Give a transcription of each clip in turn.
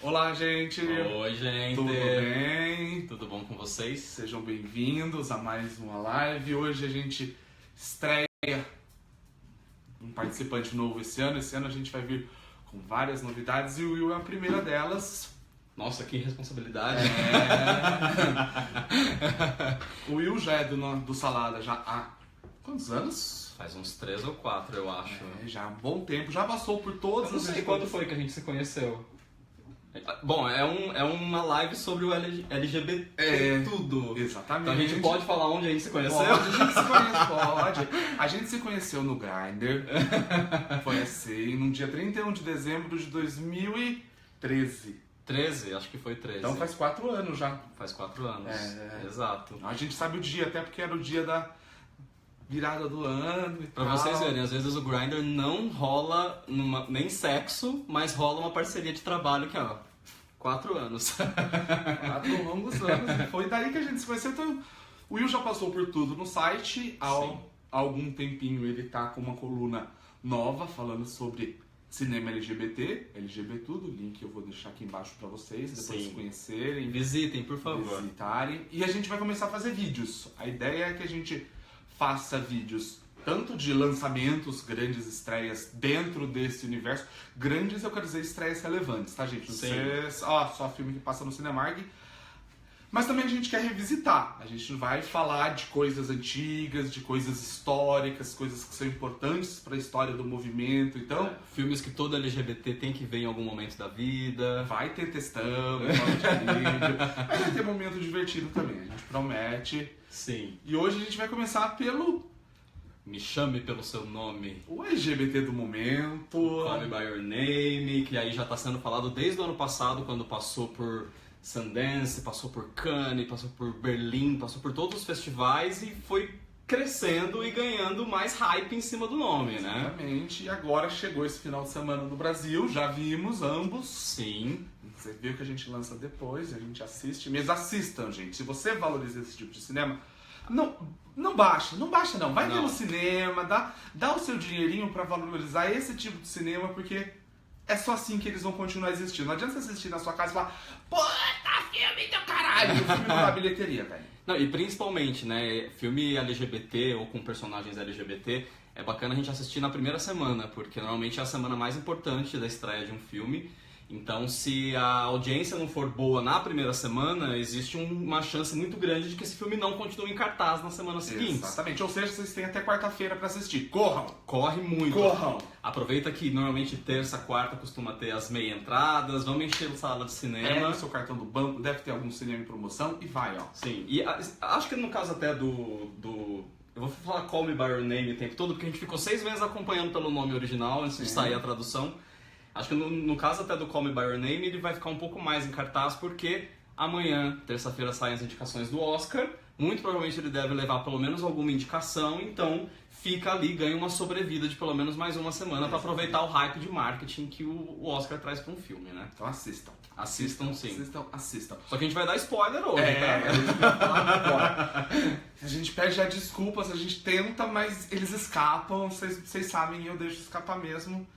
Olá, gente! Oi, gente! Tudo bem? Tudo bom com vocês? Sejam bem-vindos a mais uma live. Hoje a gente estreia um participante novo esse ano. Esse ano a gente vai vir com várias novidades e o Will é a primeira delas. Nossa, que responsabilidade! O Will já é do Salada já há quantos anos? Faz uns 3 ou 4, eu acho. Já há um bom tempo, já passou por todas Eu não as sei quando foi que a gente se conheceu. Bom, é uma live sobre o LGBT tudo. Exatamente. Então a gente pode falar onde a gente se conheceu? Pode, a gente se conhece, pode. A gente se conheceu no Grindr. Foi assim, no dia 31 de dezembro de 2013. 13? Acho que foi 13. Então faz 4 anos já. Faz 4 anos. Exato. A gente sabe o dia, até porque era o dia da virada do ano e Pra tal. vocês verem, às vezes o Grindr não rola nem sexo, mas rola uma parceria de trabalho que é 4 anos. 4 longos anos. E foi daí que a gente se conheceu. Então, o Will já passou por tudo no site. Há algum tempinho ele tá com uma coluna nova falando sobre cinema LGBT, LGBT tudo. O link eu vou deixar aqui embaixo pra vocês, depois se conhecerem. Visitem, por favor. Visitarem. E a gente vai começar a fazer vídeos. A ideia é que a gente faça vídeos tanto de lançamentos, grandes estreias dentro desse universo. Grandes, eu quero dizer estreias relevantes, tá, gente? Só filme que passa no Cinemark. Mas também a gente quer revisitar. A gente vai falar de coisas antigas, de coisas históricas, coisas que são importantes para a história do movimento. Então, filmes que todo LGBT tem que ver em algum momento da vida. Vai ter textão, vídeo. Mas vai ter momento divertido também, a gente promete. Sim. E hoje a gente vai começar pelo... Me chame pelo seu nome. O LGBT do momento. Call Me By Your Name, que aí já está sendo falado desde o ano passado, quando passou por Sundance, passou por Cannes, passou por Berlim, passou por todos os festivais e foi crescendo e ganhando mais hype em cima do nome, né? Exatamente. E agora chegou esse final de semana no Brasil, já vimos ambos. Sim. Você viu que a gente lança depois, a gente assiste. Mas assistam, gente. Se você valoriza esse tipo de cinema, não baixa não. Vai ver no cinema, dá o seu dinheirinho pra valorizar esse tipo de cinema, porque é só assim que eles vão continuar existindo. Não adianta você assistir na sua casa e falar, puta, filme do caralho, o filme não dá bilheteria, velho. Não, e principalmente, né, filme LGBT ou com personagens LGBT, é bacana a gente assistir na primeira semana, porque normalmente é a semana mais importante da estreia de um filme. Então, se a audiência não for boa na primeira semana, existe uma chance muito grande de que esse filme não continue em cartaz na semana seguinte. Exatamente. Ou seja, vocês têm até quarta-feira pra assistir. Corram! Corre muito. Corram! Aproveita que normalmente terça, quarta costuma ter as meia entradas, vamos encher a sala de cinema. Pega o seu cartão do banco, deve ter algum cinema em promoção e vai, ó. Sim, e acho que no caso até eu vou falar Call Me By Your Name o tempo todo, porque a gente ficou 6 meses acompanhando pelo nome original antes de sair a tradução. Acho que no caso até do Call Me By Your Name ele vai ficar um pouco mais em cartaz, porque amanhã, terça-feira, saem as indicações do Oscar. Muito provavelmente ele deve levar pelo menos alguma indicação, então fica ali, ganha uma sobrevida de pelo menos mais uma semana para aproveitar o hype de marketing que o Oscar traz para um filme, né? Então assistam. Assistam sim. Assistam. Só que a gente vai dar spoiler hoje, a gente vai falar agora. A gente pede já desculpas, a gente tenta, mas eles escapam, vocês sabem, eu deixo escapar mesmo.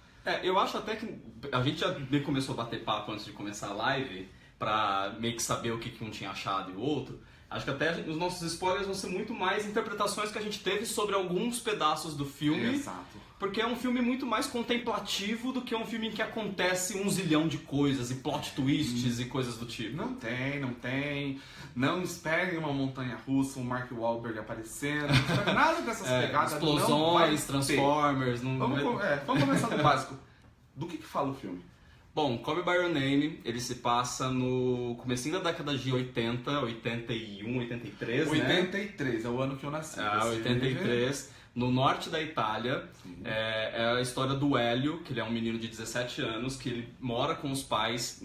Eu acho até que a gente já meio começou a bater papo antes de começar a live pra meio que saber o que um tinha achado e o outro. Acho que até os nossos spoilers vão ser muito mais interpretações que a gente teve sobre alguns pedaços do filme. Exato. Porque é um filme muito mais contemplativo do que um filme em que acontece 1 zilhão de coisas e plot twists e coisas do tipo. Não tem. Não esperem uma montanha-russa, um Mark Wahlberg aparecendo. Não espere nada dessas pegadas. Explosões, Transformers. Vamos começar do básico. Do que fala o filme? Bom, Call Me By Your Name, ele se passa no comecinho da década de 80, 81, 83, né? 83, é o ano que eu nasci. 83, no norte da Itália. É a história do Hélio, que ele é um menino de 17 anos, que ele mora com os pais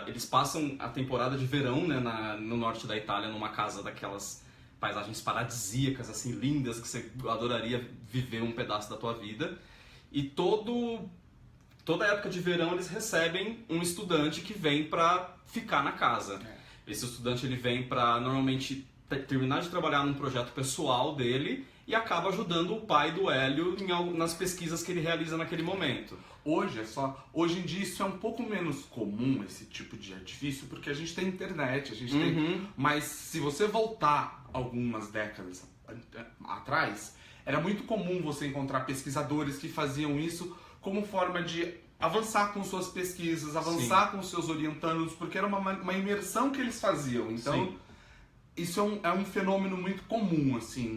eles passam a temporada de verão, né, no norte da Itália, numa casa daquelas paisagens paradisíacas, assim, lindas, que você adoraria viver um pedaço da tua vida. E toda época de verão eles recebem um estudante que vem pra ficar na casa. Esse estudante ele vem pra normalmente terminar de trabalhar num projeto pessoal dele e acaba ajudando o pai do Hélio nas pesquisas que ele realiza naquele momento. Hoje em dia isso é um pouco menos comum, esse tipo de artifício, porque a gente tem internet, tem. Mas se você voltar algumas décadas atrás, era muito comum você encontrar pesquisadores que faziam isso como forma de avançar com suas pesquisas, avançar com seus orientandos, porque era uma imersão que eles faziam. Então, isso é um fenômeno muito comum, assim,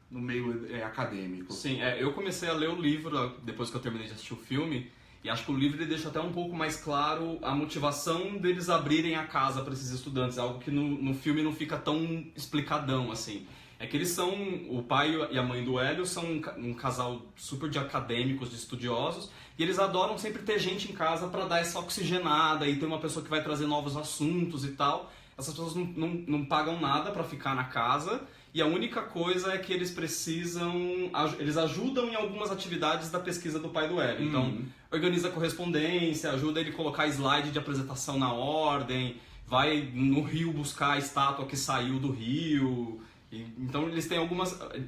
no meio acadêmico. Sim, eu comecei a ler o livro depois que eu terminei de assistir o filme, e acho que o livro ele deixa até um pouco mais claro a motivação deles abrirem a casa para esses estudantes, algo que no filme não fica tão explicadão, assim. É que eles são, o pai e a mãe do Hélio são um casal super de acadêmicos, de estudiosos, e eles adoram sempre ter gente em casa para dar essa oxigenada e ter uma pessoa que vai trazer novos assuntos e tal. Essas pessoas não pagam nada para ficar na casa, e a única coisa é que eles eles ajudam em algumas atividades da pesquisa do pai do Hélio. Então, organiza correspondência, ajuda ele a colocar slide de apresentação na ordem, vai no rio buscar a estátua que saiu do rio. Então eles têm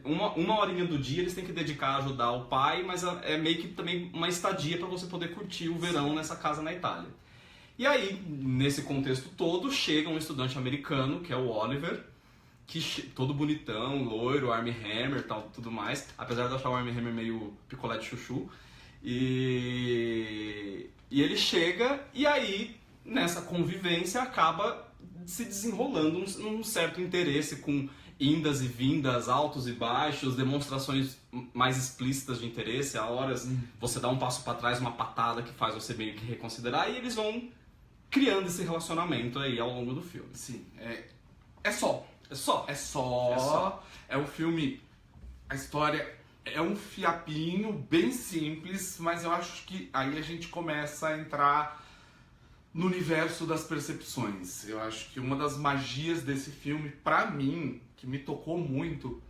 uma horinha do dia eles têm que dedicar a ajudar o pai, mas é meio que também uma estadia para você poder curtir o verão nessa casa na Itália. E aí, nesse contexto todo, chega um estudante americano, que é o Oliver, todo bonitão, loiro, Armie Hammer e tal, tudo mais, apesar de eu achar o Armie Hammer meio picolé de chuchu. E ele chega e aí, nessa convivência, acaba se desenrolando um certo interesse com indas e vindas, altos e baixos, demonstrações mais explícitas de interesse, a horas você dá um passo para trás, uma patada que faz você meio que reconsiderar, e eles vão criando esse relacionamento aí ao longo do filme. Sim, é só. É um filme, a história é um fiapinho bem simples, mas eu acho que aí a gente começa a entrar no universo das percepções. Eu acho que uma das magias desse filme, pra mim, que me tocou muito,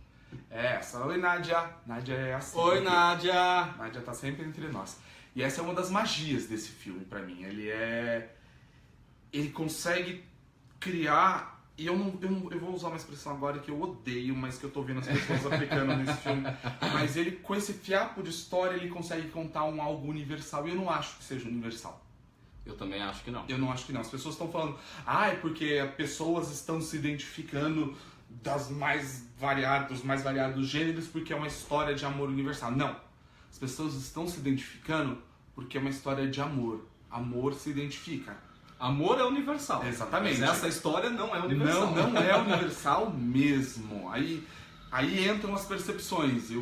é essa. Oi, Nádia. Nádia é assim. Oi, Nádia. Nádia tá sempre entre nós. E essa é uma das magias desse filme, pra mim. Ele consegue criar... E eu vou usar uma expressão agora que eu odeio, mas que eu tô vendo as pessoas aplicando nesse filme. Mas ele, com esse fiapo de história, ele consegue contar algo universal. E eu não acho que seja universal. Eu também acho que não. Eu não acho que não. As pessoas estão falando, é porque as pessoas estão se identificando dos mais variados gêneros porque é uma história de amor universal. Não. As pessoas estão se identificando porque é uma história de amor. Amor se identifica. Amor é universal. Exatamente. Mas essa história não é universal. Não é universal mesmo. Aí entram as percepções. E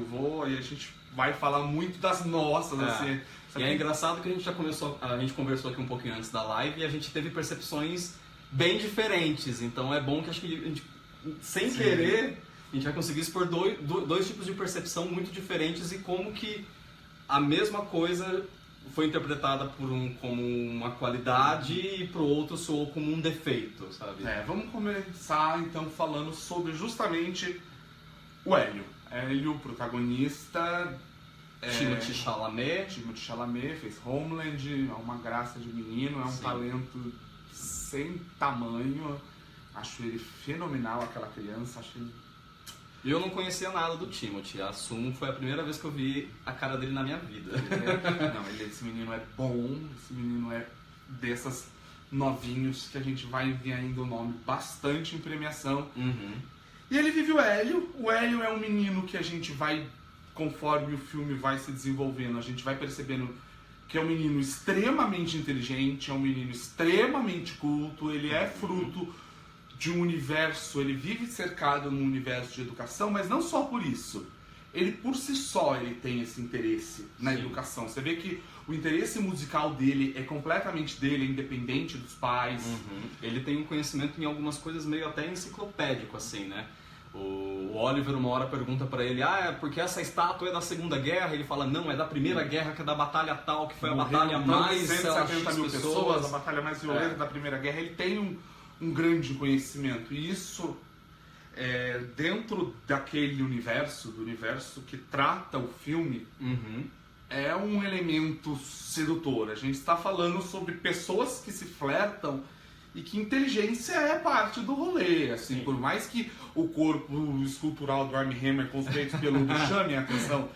a gente vai falar muito das nossas, assim. E é engraçado que a gente conversou aqui um pouquinho antes da live e a gente teve percepções bem diferentes. Então é bom que acho que a gente, sem querer, a gente vai conseguir expor dois tipos de percepção muito diferentes e como que a mesma coisa foi interpretada como uma qualidade e pro outro soou como um defeito, sabe? Vamos começar então falando sobre justamente o Hélio. Hélio, protagonista... Timothée Chalamet fez Homeland, é uma graça de menino, é um talento sem tamanho. Acho ele fenomenal, aquela criança. Eu não conhecia nada do Timothée, assumo, foi a primeira vez que eu vi a cara dele na minha vida. Esse menino é bom, esse menino é dessas novinhos que a gente vai ver ainda o nome bastante em premiação. E ele vive o Hélio. O Hélio é um menino que a gente vai, conforme o filme vai se desenvolvendo, a gente vai percebendo que é um menino extremamente inteligente, é um menino extremamente culto, ele é fruto de um universo, ele vive cercado num universo de educação, mas não só por isso. Ele, por si só, ele tem esse interesse na educação. Você vê que o interesse musical dele é completamente dele, é independente dos pais. Ele tem um conhecimento em algumas coisas meio até enciclopédico, assim, né? O Oliver uma hora pergunta pra ele, porque essa estátua é da Segunda Guerra? Ele fala, não, é da Primeira Guerra, que é da batalha tal, que foi a batalha mais... 170 mil pessoas, a batalha mais violenta da Primeira Guerra. Ele tem um grande conhecimento, e isso, dentro daquele universo, do universo que trata o filme, é um elemento sedutor. A gente está falando sobre pessoas que se flertam e que inteligência é parte do rolê, assim, Sim. por mais que o corpo escultural do Armie Hammer com os peitos peludos chame a atenção,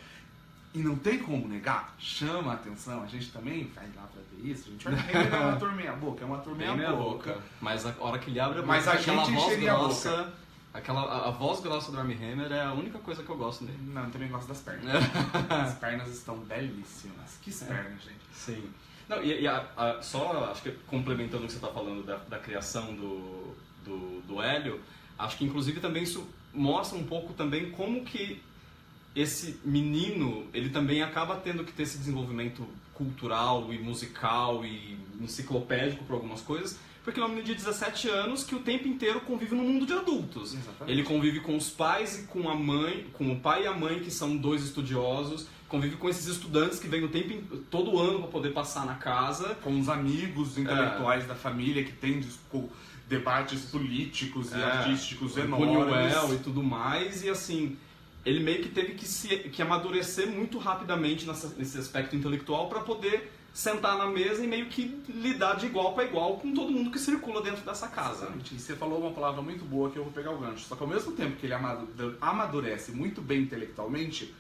e não tem como negar, chama a atenção, a gente também vai lá pra ver isso, a gente vai ver é um ator meia boca, é um ator Bem meia boca. Mas a hora que ele abre a boca, Mas a aquela gente voz enxerga a grossa, a voz grossa do Armie Hammer é a única coisa que eu gosto dele. Não, eu também gosto das pernas. As pernas estão belíssimas. Que pernas, gente. Sim. Não, só, acho que complementando o que você está falando da criação do Hélio, acho que inclusive também isso mostra um pouco também como que esse menino, ele também acaba tendo que ter esse desenvolvimento cultural e musical e enciclopédico para algumas coisas, porque ele é um menino de 17 anos que o tempo inteiro convive no mundo de adultos. Exatamente. Ele convive com os pais e com a mãe, com o pai e a mãe, que são dois estudiosos, convive com esses estudantes que vêm todo ano para poder passar na casa. Com os amigos intelectuais da família que tem debates políticos e artísticos enormes. Buñuel e tudo mais, e assim, ele meio que teve que amadurecer muito rapidamente nesse aspecto intelectual para poder sentar na mesa e meio que lidar de igual para igual com todo mundo que circula dentro dessa casa. Exatamente. E você falou uma palavra muito boa que eu vou pegar o gancho. Só que ao mesmo tempo que ele amadurece muito bem intelectualmente,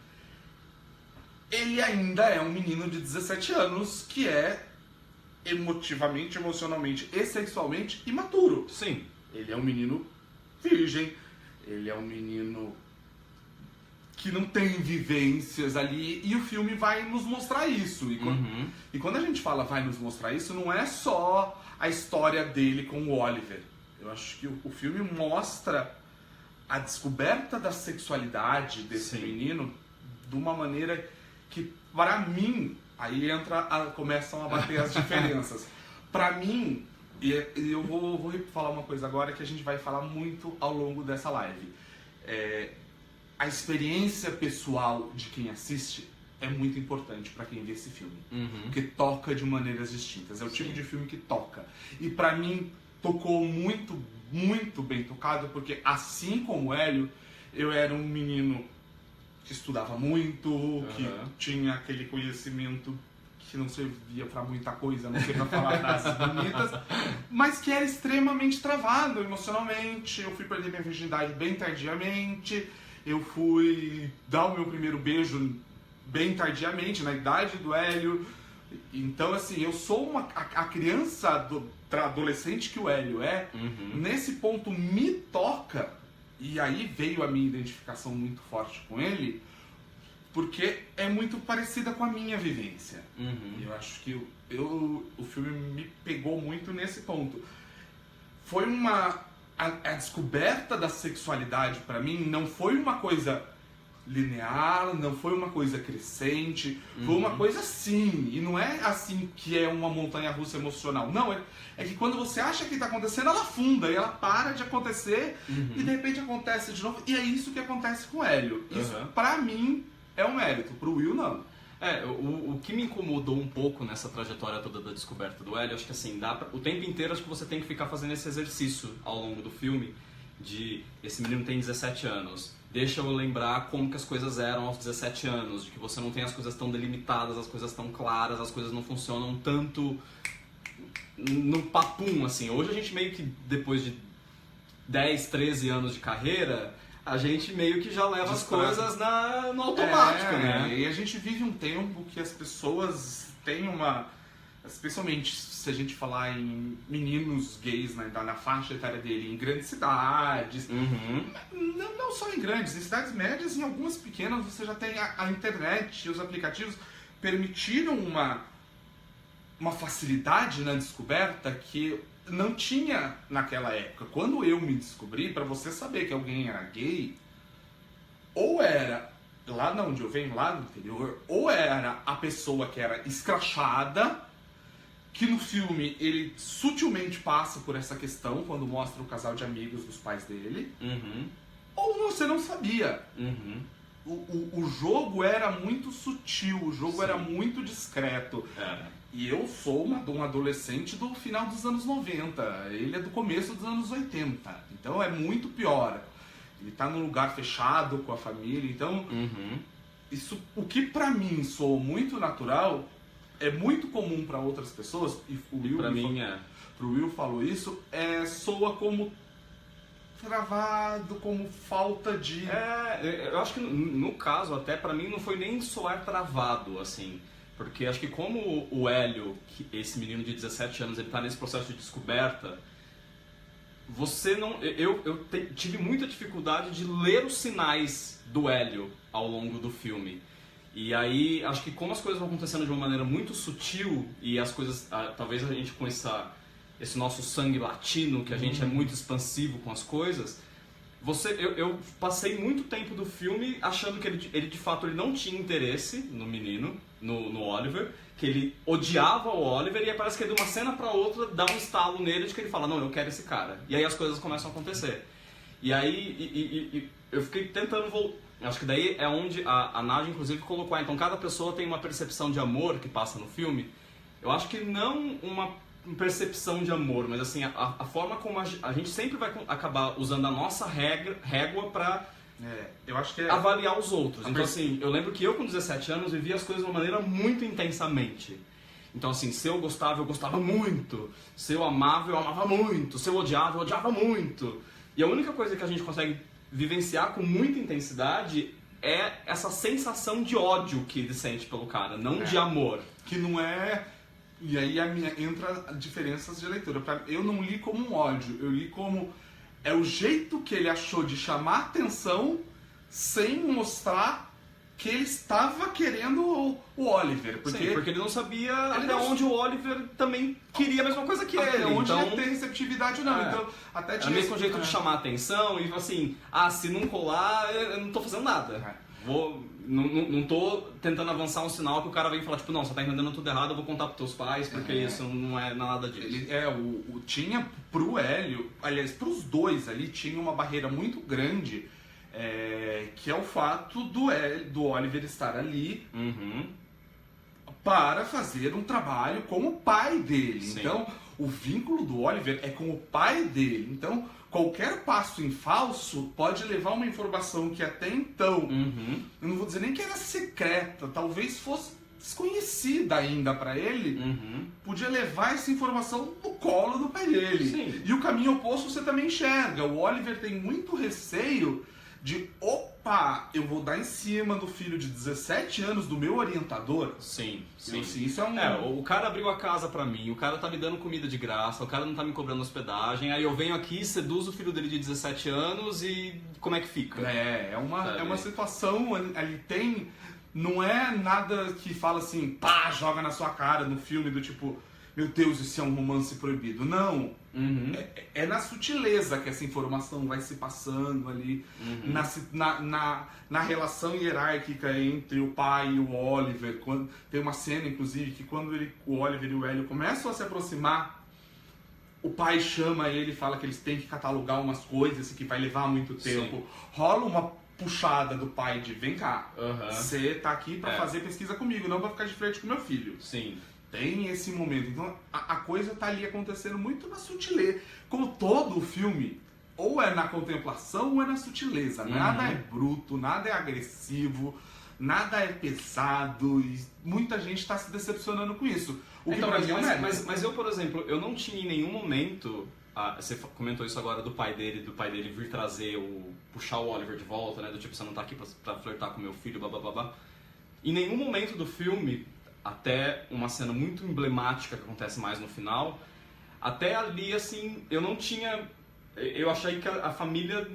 ele ainda é um menino de 17 anos que é emotivamente, emocionalmente e sexualmente imaturo. Sim. Ele é um menino virgem, ele é um menino que não tem vivências ali, e o filme vai nos mostrar isso. E quando a gente fala vai nos mostrar isso, não é só a história dele com o Oliver. Eu acho que o filme mostra a descoberta da sexualidade desse menino de uma maneira que, para mim, aí começam a bater as diferenças. Para mim, e eu vou falar uma coisa agora que a gente vai falar muito ao longo dessa live. A experiência pessoal de quem assiste é muito importante para quem vê esse filme. Porque toca de maneiras distintas. É o tipo de filme que toca. E para mim, tocou muito, muito bem tocado, porque assim como o Hélio, eu era um menino que estudava muito, que tinha aquele conhecimento que não servia para muita coisa, não sei, para falar frases bonitas, mas que era extremamente travado emocionalmente. Eu fui perder minha virgindade bem tardiamente, eu fui dar o meu primeiro beijo bem tardiamente, na idade do Hélio. Então, assim, eu sou a criança adolescente que o Hélio é. Nesse ponto me toca, e aí veio a minha identificação muito forte com ele, porque é muito parecida com a minha vivência. Eu acho que o filme me pegou muito nesse ponto. Foi a descoberta da sexualidade para mim não foi uma coisa linear, não foi uma coisa crescente, foi uma coisa assim. E não é assim que é uma montanha-russa emocional. Não, é que quando você acha que está acontecendo, ela afunda e ela para de acontecer e de repente acontece de novo. E é isso que acontece com o Hélio. Isso, pra mim, é um mérito. Pro Will, não. O que me incomodou um pouco nessa trajetória toda da descoberta do Hélio, acho que assim, o tempo inteiro acho que você tem que ficar fazendo esse exercício ao longo do filme de esse menino tem 17 anos, deixa eu lembrar como que as coisas eram aos 17 anos, de que você não tem as coisas tão delimitadas, as coisas tão claras, as coisas não funcionam tanto no papum, assim. Hoje a gente meio que, depois de 10, 13 anos de carreira, a gente meio que já leva as coisas no automático, né? E a gente vive um tempo que as pessoas têm especialmente se a gente falar em meninos gays na faixa etária dele, em grandes cidades, não só em grandes, em cidades médias, em algumas pequenas, você já tem a internet e os aplicativos permitiram uma facilidade na descoberta que não tinha naquela época. Quando eu me descobri, para você saber que alguém era gay, ou era lá de onde eu venho, lá do interior, ou era a pessoa que era escrachada, que no filme ele sutilmente passa por essa questão quando mostra o casal de amigos dos pais dele, ou você não sabia. O jogo era muito sutil, o jogo era muito discreto. E eu sou um adolescente do final dos anos 90, ele é do começo dos anos 80, então é muito pior. Ele tá num lugar fechado com a família, então isso, o que pra mim soou muito natural, é muito comum para outras pessoas, e o Will, Pra mim pro Will falou isso, soa como travado, como falta de... eu acho que no caso até, pra mim, não foi nem soar travado, assim. Porque acho que como o Hélio, esse menino de 17 anos, ele tá nesse processo de descoberta, você não... Eu tive muita dificuldade de ler os sinais do Hélio ao longo do filme. E aí, acho que como as coisas vão acontecendo de uma maneira muito sutil, e as coisas, talvez a gente com esse nosso sangue latino, que a gente é muito expansivo com as coisas, eu passei muito tempo do filme achando que ele de fato ele não tinha interesse no menino, no Oliver, que ele odiava o Oliver, e aí parece que de uma cena pra outra dá um estalo nele de que ele fala, não, eu quero esse cara. E aí as coisas começam a acontecer. E aí eu fiquei tentando voltar. Acho que daí é onde a Nádia, inclusive, colocou. Então, cada pessoa tem uma percepção de amor que passa no filme. Eu acho que não uma percepção de amor, mas assim, a forma como a gente sempre vai acabar usando a nossa régua pra eu acho que avaliar os outros. Então, assim, eu lembro que eu, com 17 anos, vivia as coisas de uma maneira muito intensamente. Então, assim, se eu gostava muito. Se eu amava muito. Se eu odiava muito. E a única coisa que a gente consegue vivenciar com muita intensidade é essa sensação de ódio que ele sente pelo cara, não de amor. Que não é... E aí entra diferenças de leitura. Eu não li como um ódio, eu li como... É o jeito que ele achou de chamar atenção sem mostrar que ele estava querendo o Oliver. Porque ele não sabia até onde o Oliver também queria a mesma coisa que ele. Onde então, ia ter receptividade ou não. Então, até tinha mesmo jeito de chamar atenção e assim, se não colar, eu não tô fazendo nada. Não tô tentando avançar um sinal que o cara vem falar, tipo, não, você tá entendendo tudo errado, eu vou contar pros teus pais, porque isso não é nada disso. Tinha pro Hélio, aliás, pros dois ali, tinha uma barreira muito grande, que é o fato do Oliver estar ali para fazer um trabalho com o pai dele. Sim. Então, o vínculo do Oliver é com o pai dele. Então, qualquer passo em falso pode levar uma informação que até então, eu não vou dizer nem que era secreta, talvez fosse desconhecida ainda para ele, podia levar essa informação no colo do pai dele. Sim. E o caminho oposto você também enxerga. O Oliver tem muito receio de, eu vou dar em cima do filho de 17 anos do meu orientador. Sim. Isso é um... o cara abriu a casa pra mim, o cara tá me dando comida de graça, o cara não tá me cobrando hospedagem, aí eu venho aqui, seduzo o filho dele de 17 anos e como é que fica? É uma situação, ali tem... Não é nada que fala assim, joga na sua cara no filme do tipo, meu Deus, isso é um romance proibido. Não. É na sutileza que essa informação vai se passando ali, na relação hierárquica entre o pai e o Oliver. Tem uma cena, inclusive, que quando o Oliver e o Hélio começam a se aproximar, o pai chama ele e fala que eles têm que catalogar umas coisas e que vai levar muito tempo. Sim. Rola uma puxada do pai de, vem cá, você tá aqui pra fazer pesquisa comigo, não pra ficar de frente com meu filho. Sim. Tem esse momento. Então a coisa tá ali acontecendo muito na sutileza. Como todo o filme, ou é na contemplação ou é na sutileza. Nada é bruto, nada é agressivo, nada é pesado. E muita gente tá se decepcionando com isso. O que então, pra mim é um mérito. mas eu, por exemplo, eu não tinha em nenhum momento... você comentou isso agora do pai dele vir puxar o Oliver de volta, né? Do tipo, você não tá aqui pra flertar com meu filho, blá blá blá blá. Em nenhum momento do filme, até uma cena muito emblemática que acontece mais no final, até ali, assim, eu não tinha... Eu achei que a família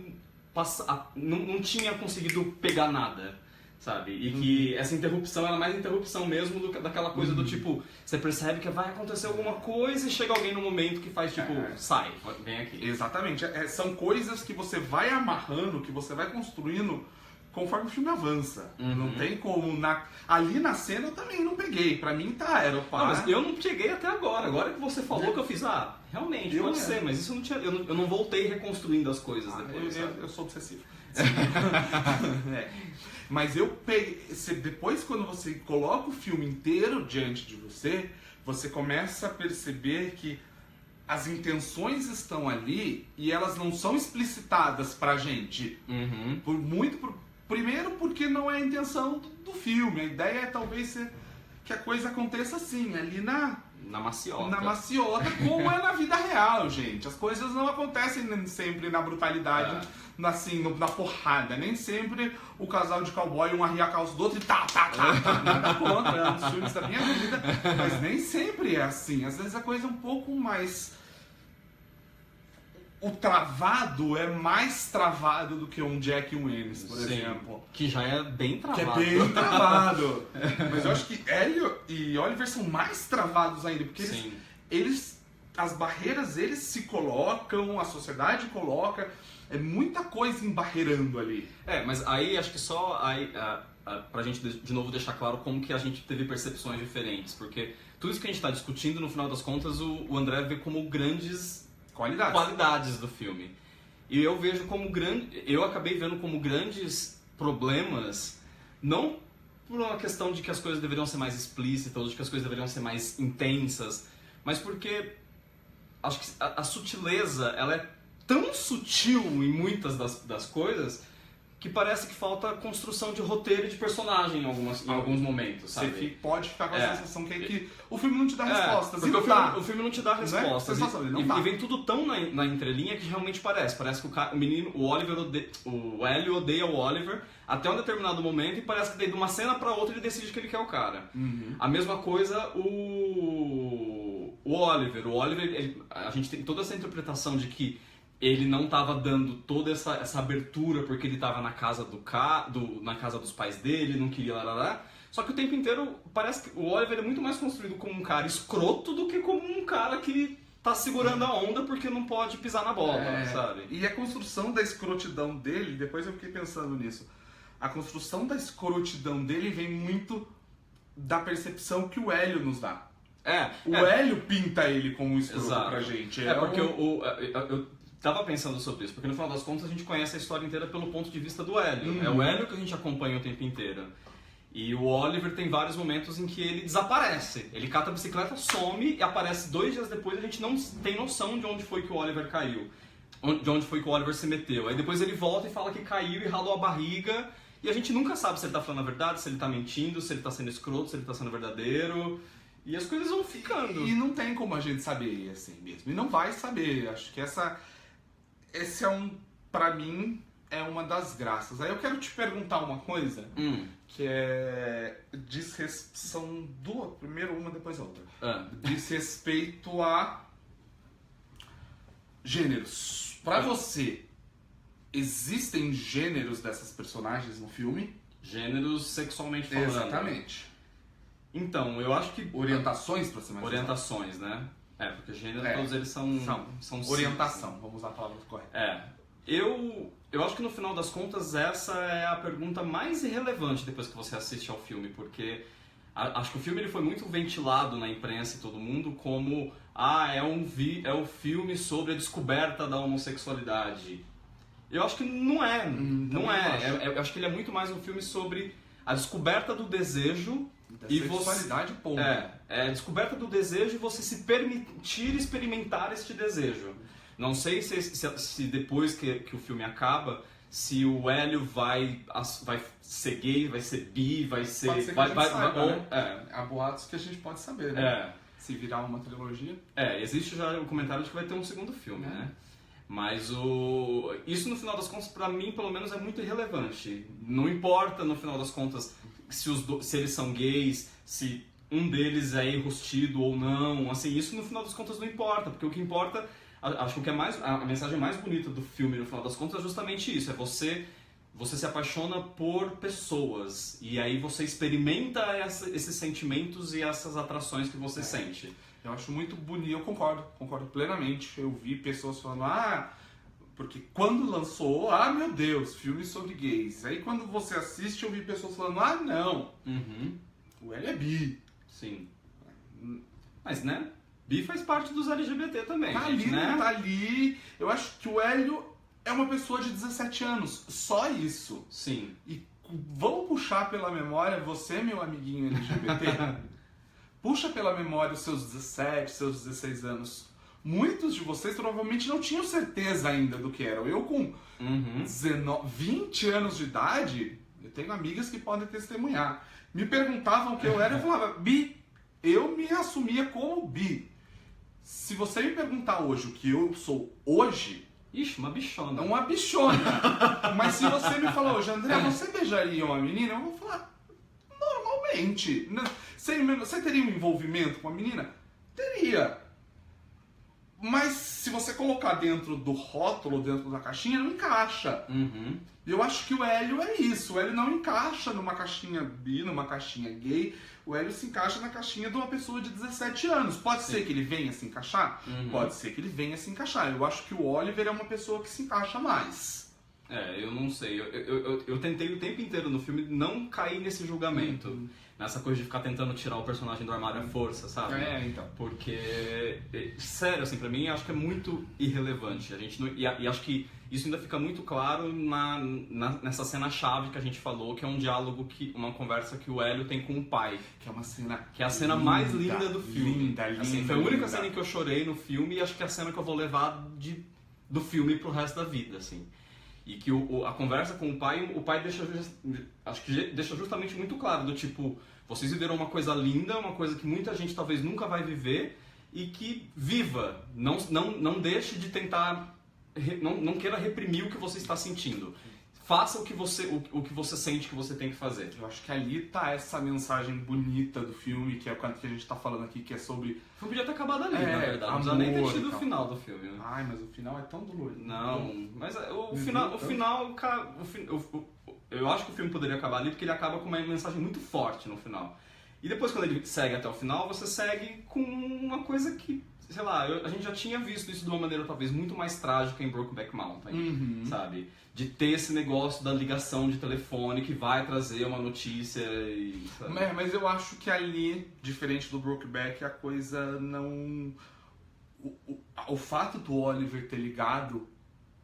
não tinha conseguido pegar nada, sabe? E que essa interrupção era mais interrupção mesmo daquela coisa do tipo, você percebe que vai acontecer alguma coisa e chega alguém no momento que faz tipo, sai, vem aqui. Exatamente. São coisas que você vai amarrando, que você vai construindo conforme o filme avança. Não tem como... Ali na cena eu também não peguei. Pra mim era o pai. Não, mas eu não cheguei até agora. Agora que você falou que eu fiz, realmente, pode ser, mas isso eu não voltei reconstruindo as coisas depois. Eu sou obsessivo. Mas eu peguei... Depois, quando você coloca o filme inteiro diante de você, você começa a perceber que as intenções estão ali e elas não são explicitadas pra gente. Primeiro porque não é a intenção do filme. A ideia é talvez ser que a coisa aconteça assim, ali na maciota, como é na vida real, gente. As coisas não acontecem nem sempre na brutalidade, assim, na porrada. Nem sempre o casal de cowboy, um arria a calça do outro e tá. Nada contra, é um dos filmes da minha vida. Mas nem sempre é assim. Às vezes a coisa é um pouco mais... O travado é mais travado do que um Jack e um Ennis, por exemplo. Que já é bem travado. Que é bem travado. Mas eu acho que Hélio e Oliver são mais travados ainda, porque eles as barreiras eles se colocam, a sociedade coloca, é muita coisa embarreirando ali. Mas aí acho que só pra gente de novo deixar claro como que a gente teve percepções diferentes, porque tudo isso que a gente está discutindo, no final das contas, o André vê como grandes qualidades do filme. E eu vejo como eu acabei vendo como grandes problemas, não por uma questão de que as coisas deveriam ser mais explícitas, ou de que as coisas deveriam ser mais intensas, mas porque acho que a sutileza, ela é tão sutil em muitas das coisas que parece que falta construção de roteiro e de personagem em alguns momentos, sabe? Você pode ficar com a sensação que o filme não te dá respostas. Porque o filme não te dá respostas. E vem tudo tão na entrelinha que realmente parece. Parece que o menino, o Hélio odeia o Oliver até um determinado momento e parece que daí de uma cena pra outra ele decide que ele quer o cara. A mesma coisa o Oliver. O Oliver, a gente tem toda essa interpretação de que ele não estava dando toda essa abertura porque ele estava na casa na casa dos pais dele, não queria lá. Só que o tempo inteiro parece que o Oliver é muito mais construído como um cara escroto do que como um cara que tá segurando a onda porque não pode pisar na bola, sabe? E a construção da escrotidão dele, depois eu fiquei pensando nisso, a construção da escrotidão dele vem muito da percepção que o Hélio nos dá. O Hélio pinta ele como um escroto pra gente. Porque eu tava pensando sobre isso, porque no final das contas a gente conhece a história inteira pelo ponto de vista do Hélio. É o Hélio que a gente acompanha o tempo inteiro. E o Oliver tem vários momentos em que ele desaparece. Ele cata a bicicleta, some e aparece 2 dias depois. A gente não tem noção de onde foi que o Oliver caiu, de onde foi que o Oliver se meteu. Aí depois ele volta e fala que caiu e ralou a barriga. E a gente nunca sabe se ele tá falando a verdade, se ele tá mentindo, se ele tá sendo escroto, se ele tá sendo verdadeiro. E as coisas vão ficando. E não tem como a gente saber assim mesmo. E não vai saber. Acho que esse pra mim, é uma das graças. Aí eu quero te perguntar uma coisa, que são duas, primeiro uma, depois a outra. Diz respeito a gêneros. Pra você, existem gêneros dessas personagens no filme? Gêneros sexualmente falando. Exatamente. Então, eu acho que... Orientações, pra ser mais Orientações, né? Porque gênero, todos eles são orientação, sim. Vamos usar a palavra correta. Eu acho que no final das contas essa é a pergunta mais irrelevante depois que você assiste ao filme, porque acho que o filme ele foi muito ventilado na imprensa e todo mundo como é o filme sobre a descoberta da homossexualidade. Eu acho que não é. Eu acho que ele é muito mais um filme sobre a descoberta do desejo da sexualidade, ponto. A descoberta do desejo e você se permitir experimentar este desejo. Não sei se depois que o filme acaba, se o Hélio vai ser gay, vai ser bi, vai ser... Pode ser que né? Há boatos que a gente pode saber, né? Se virar uma trilogia. Existe já o comentário de que vai ter um segundo filme, né? Mas isso no final das contas, pra mim, pelo menos, é muito irrelevante. Não importa, no final das contas, se eles são gays, se um deles é enrustido ou não. Assim, isso no final das contas não importa, porque o que importa... Acho que a mensagem mais bonita do filme, no final das contas, é justamente isso. É você se apaixona por pessoas. E aí você experimenta esses sentimentos e essas atrações que você sente. Eu acho muito bonito, eu concordo plenamente. Eu vi pessoas falando, porque quando lançou, meu Deus, filme sobre gays. Aí quando você assiste, eu vi pessoas falando, não, o Hélio é bi. Sim. Mas, né? Bi faz parte dos LGBT também. Tá ali. Eu acho que o Hélio é uma pessoa de 17 anos. Só isso. Sim. E vamos puxar pela memória, você, meu amiguinho LGBT, puxa pela memória os seus 17, seus 16 anos. Muitos de vocês provavelmente não tinham certeza ainda do que eram. Eu com 20 anos de idade, Eu tenho amigas que podem testemunhar. Me perguntavam o que eu era, eu falava, bi. Eu me assumia como bi. Se você me perguntar hoje o que eu sou hoje... Ixi, uma bichona. Uma bichona. Mas se você me falar hoje, André, você beijaria uma menina? Eu vou falar, normalmente. Você teria um envolvimento com a menina? Teria. Mas se você colocar dentro do rótulo, dentro da caixinha, não encaixa. Uhum. Eu acho que o Hélio é isso. O Hélio não encaixa numa caixinha bi, numa caixinha gay. O Hélio se encaixa na caixinha de uma pessoa de 17 anos. Pode ser que ele venha se encaixar? Pode ser que ele venha se encaixar. Eu acho que o Oliver é uma pessoa que se encaixa mais. Eu não sei. Eu tentei o tempo inteiro no filme não cair nesse julgamento. Nessa coisa de ficar tentando tirar o personagem do armário à força, sabe? Então. Porque, sério, assim, pra mim, acho que é muito irrelevante. A gente não, e acho que isso ainda fica muito claro nessa cena-chave que a gente falou, que é um diálogo, uma conversa que o Hélio tem com o pai. Que é uma cena... Que é a cena mais linda do filme. Linda. Assim, foi a única cena em que eu chorei no filme e acho que é a cena que eu vou levar do filme pro resto da vida, assim. E que a conversa com o pai acho que deixa justamente muito claro, do tipo, vocês viveram uma coisa linda, uma coisa que muita gente talvez nunca vai viver, e que viva, não deixe de tentar, não queira reprimir o que você está sentindo. Faça o que você sente que você tem que fazer. Eu acho que ali tá essa mensagem bonita do filme, que é o que a gente tá falando aqui, que é sobre... O filme podia ter acabado ali, na verdade. Não precisa nem ter tido o final do filme. Né? Ai, mas o final é tão dolorido. Não, mas o final, eu acho que o filme poderia acabar ali porque ele acaba com uma mensagem muito forte no final. E depois, quando ele segue até o final, você segue com uma coisa que, sei lá, a gente já tinha visto isso de uma maneira talvez muito mais trágica em Brokeback Mountain, sabe? De ter esse negócio da ligação de telefone que vai trazer uma notícia e... Mas eu acho que ali, diferente do Brokeback, a coisa não... O fato do Oliver ter ligado,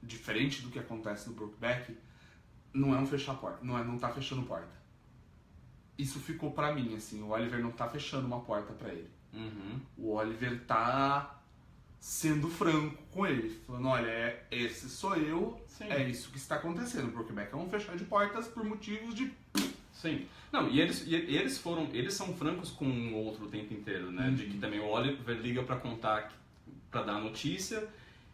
diferente do que acontece no Brokeback, não é um fechar porta, não tá fechando porta. Isso ficou pra mim, assim, o Oliver não tá fechando uma porta pra ele. O Oliver tá sendo franco com ele, falando, olha, esse sou eu, sim, é isso que está acontecendo. O Brokeback é um fechar de portas por motivos de... Sim. Não, e eles são francos com o outro o tempo inteiro, né? De que também o Oliver liga pra contar, pra dar a notícia,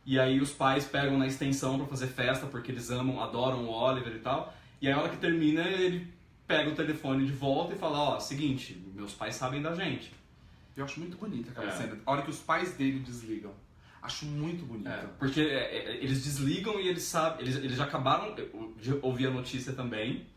e aí os pais pegam na extensão pra fazer festa, porque eles adoram o Oliver e tal, e aí a hora que termina, ele pega o telefone de volta e fala, ó, seguinte, meus pais sabem da gente. Eu acho muito bonita aquela cena. A hora que os pais dele desligam. Acho muito bonita. Porque eles desligam e eles sabem... Eles já acabaram de ouvir a notícia também.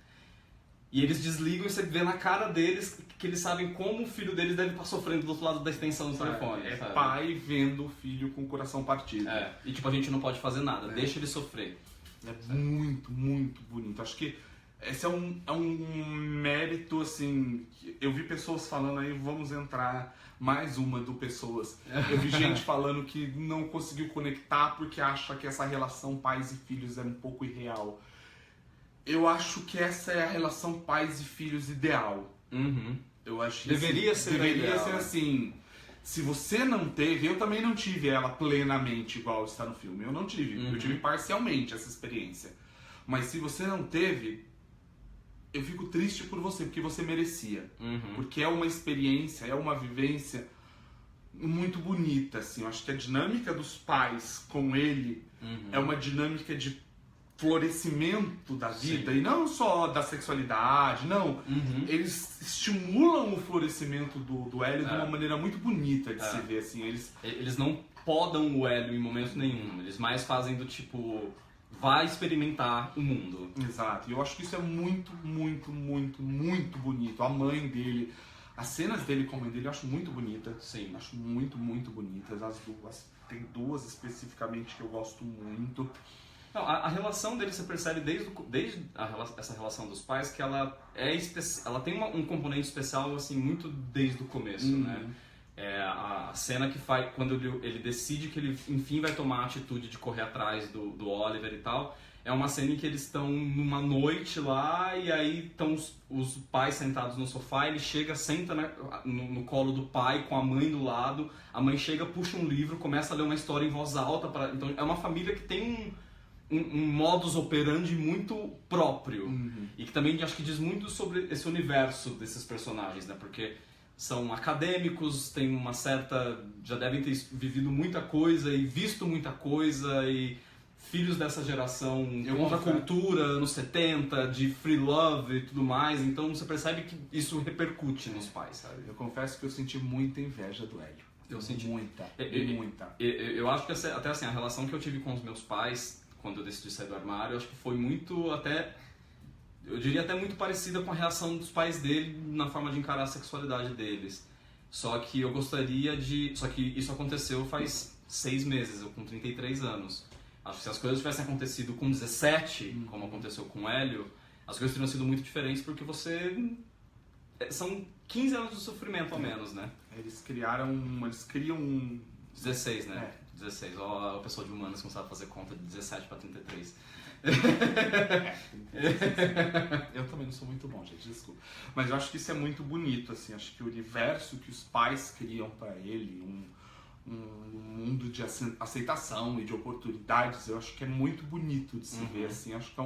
E eles desligam e você vê na cara deles que eles sabem como o filho deles deve estar sofrendo do outro lado da extensão do telefone. Sabe? Pai vendo o filho com o coração partido. E tipo, a gente não pode fazer nada. Deixa ele sofrer. É muito, muito bonito. Acho que esse é um mérito, assim... Eu vi pessoas falando aí, vamos entrar... Mais uma do Pessoas. Eu vi gente falando que não conseguiu conectar porque acha que essa relação pais e filhos é um pouco irreal. Eu acho que essa é a relação pais e filhos ideal. Eu acho que deveria ser assim. Se você não teve, eu também não tive ela plenamente igual está no filme. Eu não tive. Eu tive parcialmente essa experiência. Mas se você não teve... Eu fico triste por você, porque você merecia. Porque é uma experiência, é uma vivência muito bonita, assim. Eu acho que a dinâmica dos pais com ele é uma dinâmica de florescimento da vida. Sim. E não só da sexualidade, não. Eles estimulam o florescimento do Hélio de uma maneira muito bonita de se ver, assim. Eles não podam o Hélio em momento nenhum. Eles mais fazem do tipo... Vai experimentar o mundo. Exato. E eu acho que isso é muito, muito, muito, muito bonito. A mãe dele, as cenas dele com a mãe dele eu acho muito bonita. Sim. Acho muito, muito bonitas. As duas. Tem duas especificamente que eu gosto muito. Não, a relação dele você percebe desde essa relação dos pais que ela tem um componente especial assim muito desde o começo, né? A cena que faz quando ele decide que ele enfim vai tomar a atitude de correr atrás do Oliver e tal, é uma cena em que eles estão numa noite lá e aí estão os pais sentados no sofá, ele chega, senta no colo do pai com a mãe do lado, a mãe chega, puxa um livro, começa a ler uma história em voz alta, então é uma família que tem um modus operandi muito próprio. E que também acho que diz muito sobre esse universo desses personagens, né? Porque são acadêmicos, têm uma certa... já devem ter vivido muita coisa e visto muita coisa, e filhos dessa geração contra a cultura, anos 70, de free love e tudo mais. Então você percebe que isso repercute nos pais, sabe? Eu confesso que eu senti muita inveja do Hélio. Eu senti muita. Eu acho que até assim, a relação que eu tive com os meus pais, quando eu decidi sair do armário, eu acho que foi muito até... eu diria até muito parecida com a reação dos pais dele na forma de encarar a sexualidade deles. Só que eu gostaria de... só que isso aconteceu faz 6 meses, eu com 33 anos. Acho que se as coisas tivessem acontecido com 17, como aconteceu com o Hélio, as coisas teriam sido muito diferentes, porque você... são 15 anos de sofrimento, ao menos, né? Eles criam 16, né? É. 16. Ó, o pessoal de humanas que não sabe fazer conta de 17 para 33. Eu também não sou muito bom, gente, desculpa. Mas eu acho que isso é muito bonito, assim. Acho que o universo que os pais criam para ele, um mundo de aceitação e de oportunidades, eu acho que é muito bonito de se ver, assim. Acho que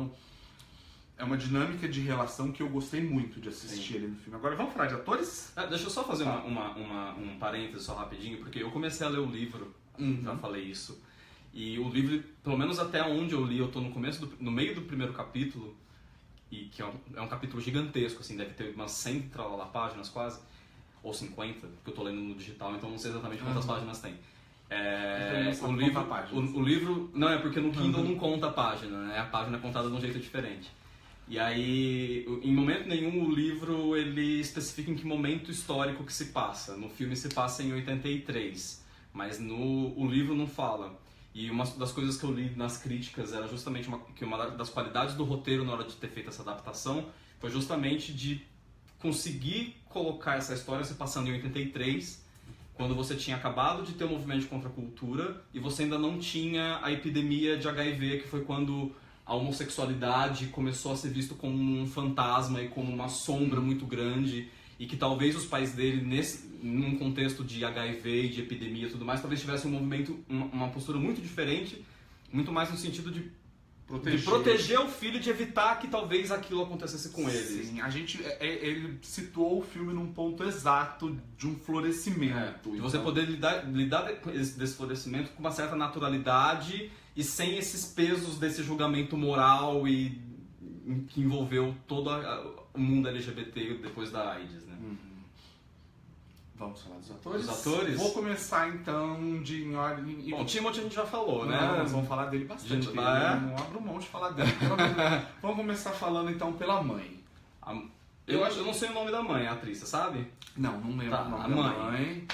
é uma dinâmica de relação que eu gostei muito de assistir ali no filme. Agora, vamos falar de atores? Deixa eu só fazer um parêntese só rapidinho, porque eu comecei a ler o livro, já falei isso. E o livro, pelo menos até onde eu li, eu tô no meio do primeiro capítulo, e que é um capítulo gigantesco, assim, deve ter umas 100 tralala páginas quase, ou 50, porque eu tô lendo no digital, então não sei exatamente quantas páginas tem. O livro, não, é porque no Kindle não conta a página, né? A página é contada de um jeito diferente. E aí, em momento nenhum, o livro ele especifica em que momento histórico que se passa. No filme se passa em 83, mas o livro não fala. E uma das coisas que eu li nas críticas era justamente que uma das qualidades do roteiro na hora de ter feito essa adaptação foi justamente de conseguir colocar essa história se passando em 83, quando você tinha acabado de ter o movimento de contracultura e você ainda não tinha a epidemia de HIV, que foi quando a homossexualidade começou a ser visto como um fantasma e como uma sombra muito grande, e que talvez os pais dele, num contexto de HIV e de epidemia e tudo mais, talvez tivessem uma postura muito diferente, muito mais no sentido de proteger o filho, de evitar que talvez aquilo acontecesse com eles. Sim, ele situou o filme num ponto exato de um florescimento. De você poder lidar desse florescimento com uma certa naturalidade e sem esses pesos desse julgamento moral e que envolveu todo o mundo LGBT depois da AIDS, né? Vamos falar dos atores? Dos atores? Vou começar então de em ordem... Bom, o Timothy a gente já falou, né? Nós vamos falar dele bastante. Eu não abro mão de falar dele. Vamos começar falando então pela mãe. Eu não sei o nome da mãe, a atriz, você sabe? Não lembro o nome a da mãe.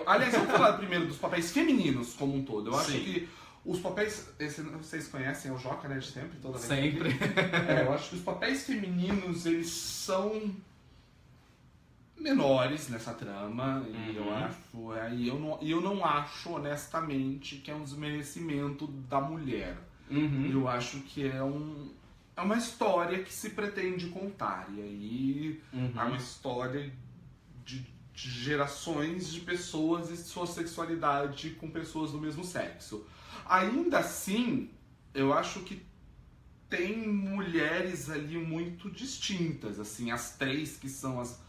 Aliás, vamos falar primeiro dos papéis femininos como um todo. Eu acho Sim. que os papéis... vocês conhecem o Joca, né? De sempre, toda vez. Sempre. Eu acho que os papéis femininos, eles são menores nessa trama, e eu não acho, honestamente, que é um desmerecimento da mulher. Eu acho que é uma história que se pretende contar, e aí é uma história de gerações de pessoas e sua sexualidade com pessoas do mesmo sexo. Ainda assim, eu acho que tem mulheres ali muito distintas, assim, as três que são as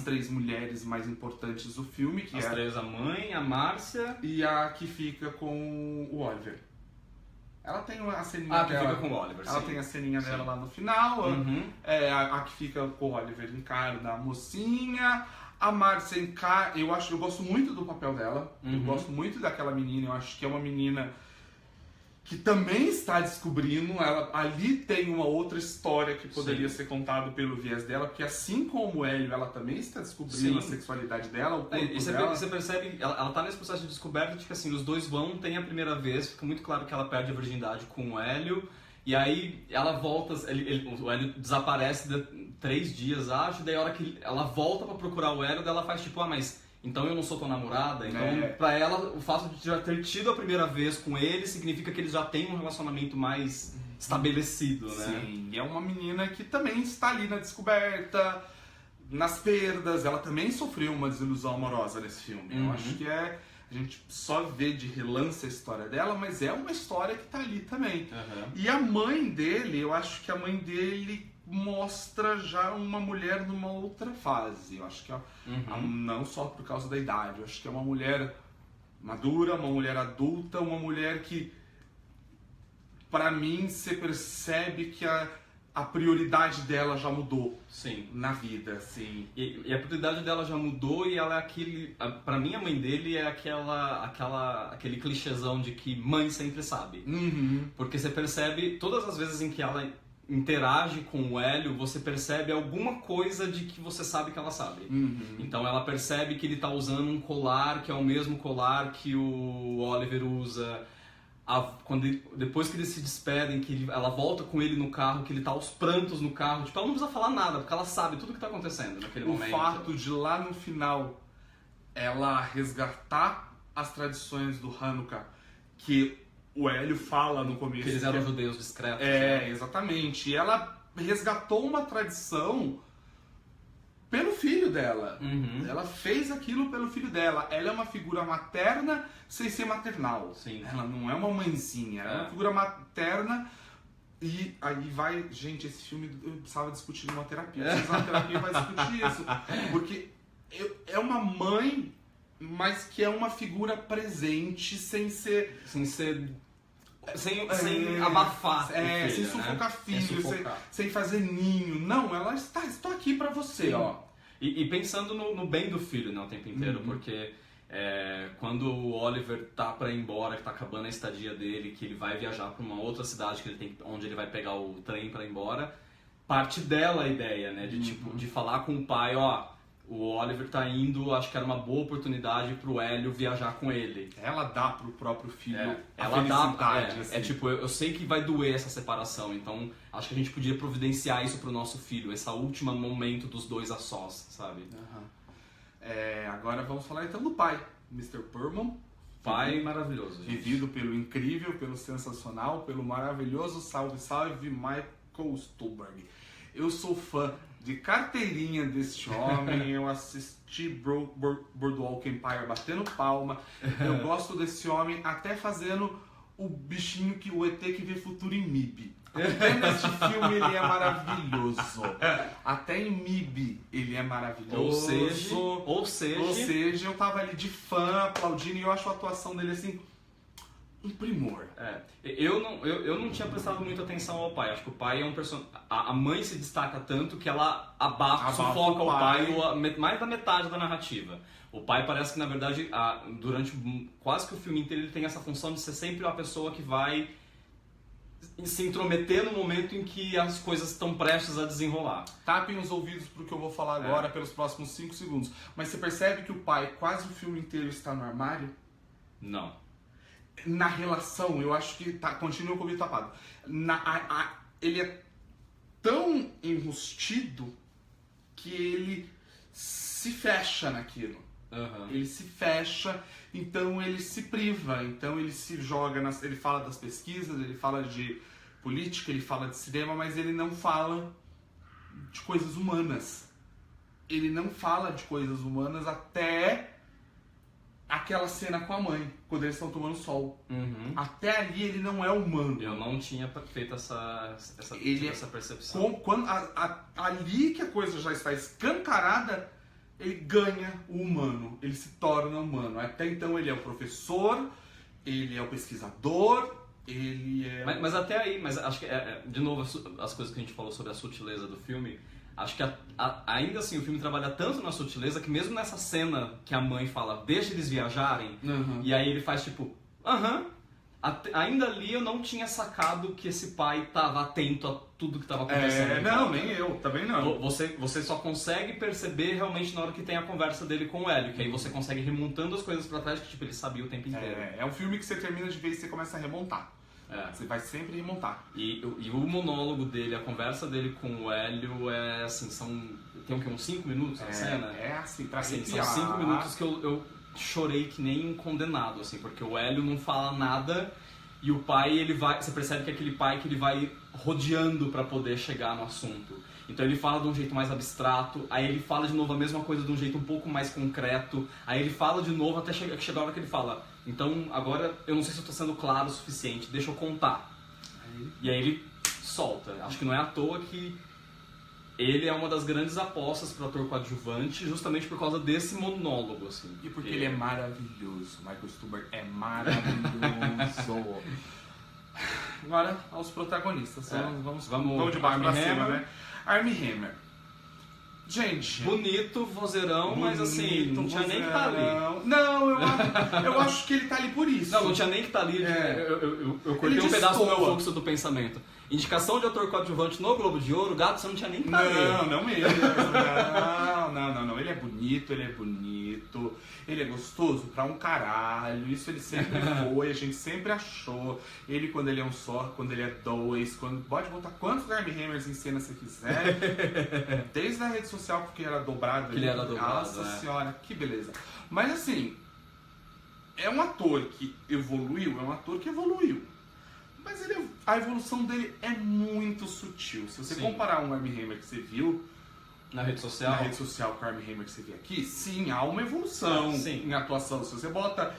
3 mulheres mais importantes do filme, que as é 3, a mãe, a Márcia e a que fica com o Oliver. Ela tem a ceninha que dela. fica com o Oliver, Ela sim. tem a ceninha dela lá no final. A que fica com o Oliver encarna a mocinha. A Márcia encarna... Eu gosto muito do papel dela. Eu gosto muito daquela menina. Eu acho que é uma menina que também está descobrindo. Ela ali tem uma outra história que poderia ser contada pelo viés dela, porque assim como o Hélio, ela também está descobrindo a sexualidade dela, o corpo dela. Você percebe, ela tá nesse processo de descoberta de que assim, os dois tem a primeira vez, fica muito claro que ela perde a virgindade com o Hélio, e aí ela volta, o Hélio desaparece 3 dias, acho, daí a hora que ela volta pra procurar o Hélio, daí ela faz tipo, mas... então eu não sou tua namorada, então pra ela o fato de já ter tido a primeira vez com ele significa que eles já têm um relacionamento mais estabelecido, né? Sim, e é uma menina que também está ali na descoberta, nas perdas, ela também sofreu uma desilusão amorosa nesse filme. Eu acho que a gente só vê de relance a história dela, mas é uma história que tá ali também. E a mãe dele, eu acho que a mãe dele mostra já uma mulher numa outra fase. Eu acho que não só por causa da idade, eu acho que é uma mulher madura, uma mulher adulta, uma mulher que, pra mim, você percebe que a prioridade dela já mudou. Sim. Na vida, assim. E a prioridade dela já mudou e ela é pra mim, a mãe dele é aquele clichêzão de que mãe sempre sabe. Porque você percebe, todas as vezes em que ela interage com o Hélio, você percebe alguma coisa de que você sabe que ela sabe. Então ela percebe que ele tá usando um colar que é o mesmo colar que o Oliver usa. Depois que eles se despedem, que ela volta com ele no carro, que ele tá aos prantos no carro, tipo, ela não precisa falar nada, porque ela sabe tudo que tá acontecendo naquele momento. O fato de lá no final ela resgatar as tradições do Hanukkah, que o Hélio fala no começo. Que eles eram judeus discretos. Exatamente. E ela resgatou uma tradição pelo filho dela. Ela fez aquilo pelo filho dela. Ela é uma figura materna sem ser maternal. Sim. Ela não é uma mãezinha, ela é uma figura materna. E aí vai... Gente, esse filme eu precisava discutir numa terapia. Precisa uma terapia vai discutir isso. Porque é uma mãe, mas que é uma figura presente sem ser... Sem abafar filho, sem sufocar filho, sufocar. Sem fazer ninho. Não, ela estou aqui pra você, ó. E pensando no bem do filho, né, o tempo inteiro, porque quando o Oliver tá pra ir embora, que tá acabando a estadia dele, que ele vai viajar pra uma outra cidade onde ele vai pegar o trem pra ir embora, parte dela a ideia, né, de falar com o pai, ó, o Oliver tá indo, acho que era uma boa oportunidade pro Hélio viajar com ele. Ela dá pro próprio filho a ela felicidade. dá, tipo, eu sei que vai doer essa separação, então acho que a gente podia providenciar isso pro nosso filho, esse último momento dos dois a sós, sabe? Agora vamos falar então do pai, Mr. Perlman. Pai maravilhoso, gente. Vivido pelo incrível, pelo sensacional, pelo maravilhoso, salve Michael Stuhlbarg. Eu sou fã de carteirinha deste homem, eu assisti Boardwalk Empire batendo palma, eu gosto desse homem até fazendo o bichinho que o ET que vê futuro em MIB. Até nesse filme ele é maravilhoso. Até em MIB ele é maravilhoso. Ou seja, eu tava ali de fã, aplaudindo, e eu acho a atuação dele assim... um primor. Eu não tinha prestado muita atenção ao pai. Acho que o pai é um personagem. A mãe se destaca tanto que ela sufoca o pai mais da metade da narrativa. O pai parece que, na verdade, durante quase que o filme inteiro, ele tem essa função de ser sempre a pessoa que vai se intrometer no momento em que as coisas estão prestes a desenrolar. Tapem os ouvidos pro que eu vou falar agora pelos próximos 5 segundos. Mas você percebe que o pai quase o filme inteiro está no armário? Não. Na relação, eu acho que continua com o ouvido tapado. Ele é tão enrustido que ele se fecha naquilo. Ele se fecha, então ele se priva, então ele se joga, ele fala das pesquisas, ele fala de política, ele fala de cinema, mas ele não fala de coisas humanas. Ele não fala de coisas humanas até aquela cena com a mãe, quando eles estão tomando sol. Até ali ele não é humano. Eu não tinha feito essa percepção. Ali que a coisa já está escancarada, ele ganha o humano, ele se torna humano. Até então ele é o professor, ele é o pesquisador, ele é... Mas até aí, acho que, de novo, as coisas que a gente falou sobre a sutileza do filme, acho que ainda assim o filme trabalha tanto na sutileza que mesmo nessa cena que a mãe fala, deixa eles viajarem, e aí ele faz tipo, ainda ali eu não tinha sacado que esse pai estava atento a tudo que estava acontecendo. Não, nem eu, também não. Você só consegue perceber realmente na hora que tem a conversa dele com o Hélio, que aí você consegue remontando as coisas pra trás, que tipo, ele sabia o tempo inteiro. É um filme que você termina de ver e você começa a remontar. Você vai sempre remontar. E o monólogo dele, a conversa dele com o Hélio é assim, tem o quê? Uns 5 minutos na cena? Assim, pra assim, arrepiar. são 5 minutos que eu chorei que nem um condenado, assim, porque o Hélio não fala nada e o pai, você percebe que é aquele pai que ele vai rodeando pra poder chegar no assunto. Então ele fala de um jeito mais abstrato, aí ele fala de novo a mesma coisa de um jeito um pouco mais concreto, aí ele fala de novo até chegar a hora que ele fala, então agora eu não sei se eu tô sendo claro o suficiente, deixa eu contar. E aí ele solta. Acho que não é à toa que ele é uma das grandes apostas para ator coadjuvante, justamente por causa desse monólogo, assim. E porque ele é maravilhoso. Michael Stuhlbarg é maravilhoso. Agora, aos protagonistas. Vamos de baixo pra cima, né? Armie Hammer. Gente... Bonito, vozeirão, mas assim, não tinha nem que estar ali. Não, eu acho que ele tá ali por isso. Não tinha nem que estar ali. Eu cortei um pedaço do meu fluxo do pensamento. Indicação de ator coadjuvante no Globo de Ouro, gato, você não tinha nem que estar ali. Não mesmo. Não. Ele é bonito. Ele é gostoso pra um caralho. Isso ele sempre foi, a gente sempre achou. Ele quando ele é um só, quando ele é dois, pode botar quantos Armie Hammers em cena você quiser. Desde a rede social, porque era dobrado. Ele era dobrado, Nossa senhora, que beleza. Mas assim, é um ator que evoluiu. Mas a evolução dele é muito sutil. Se você comparar um Armie Hammer que você viu na rede social com o Armie Hammer que você vê aqui, sim, há uma evolução em atuação. Se você bota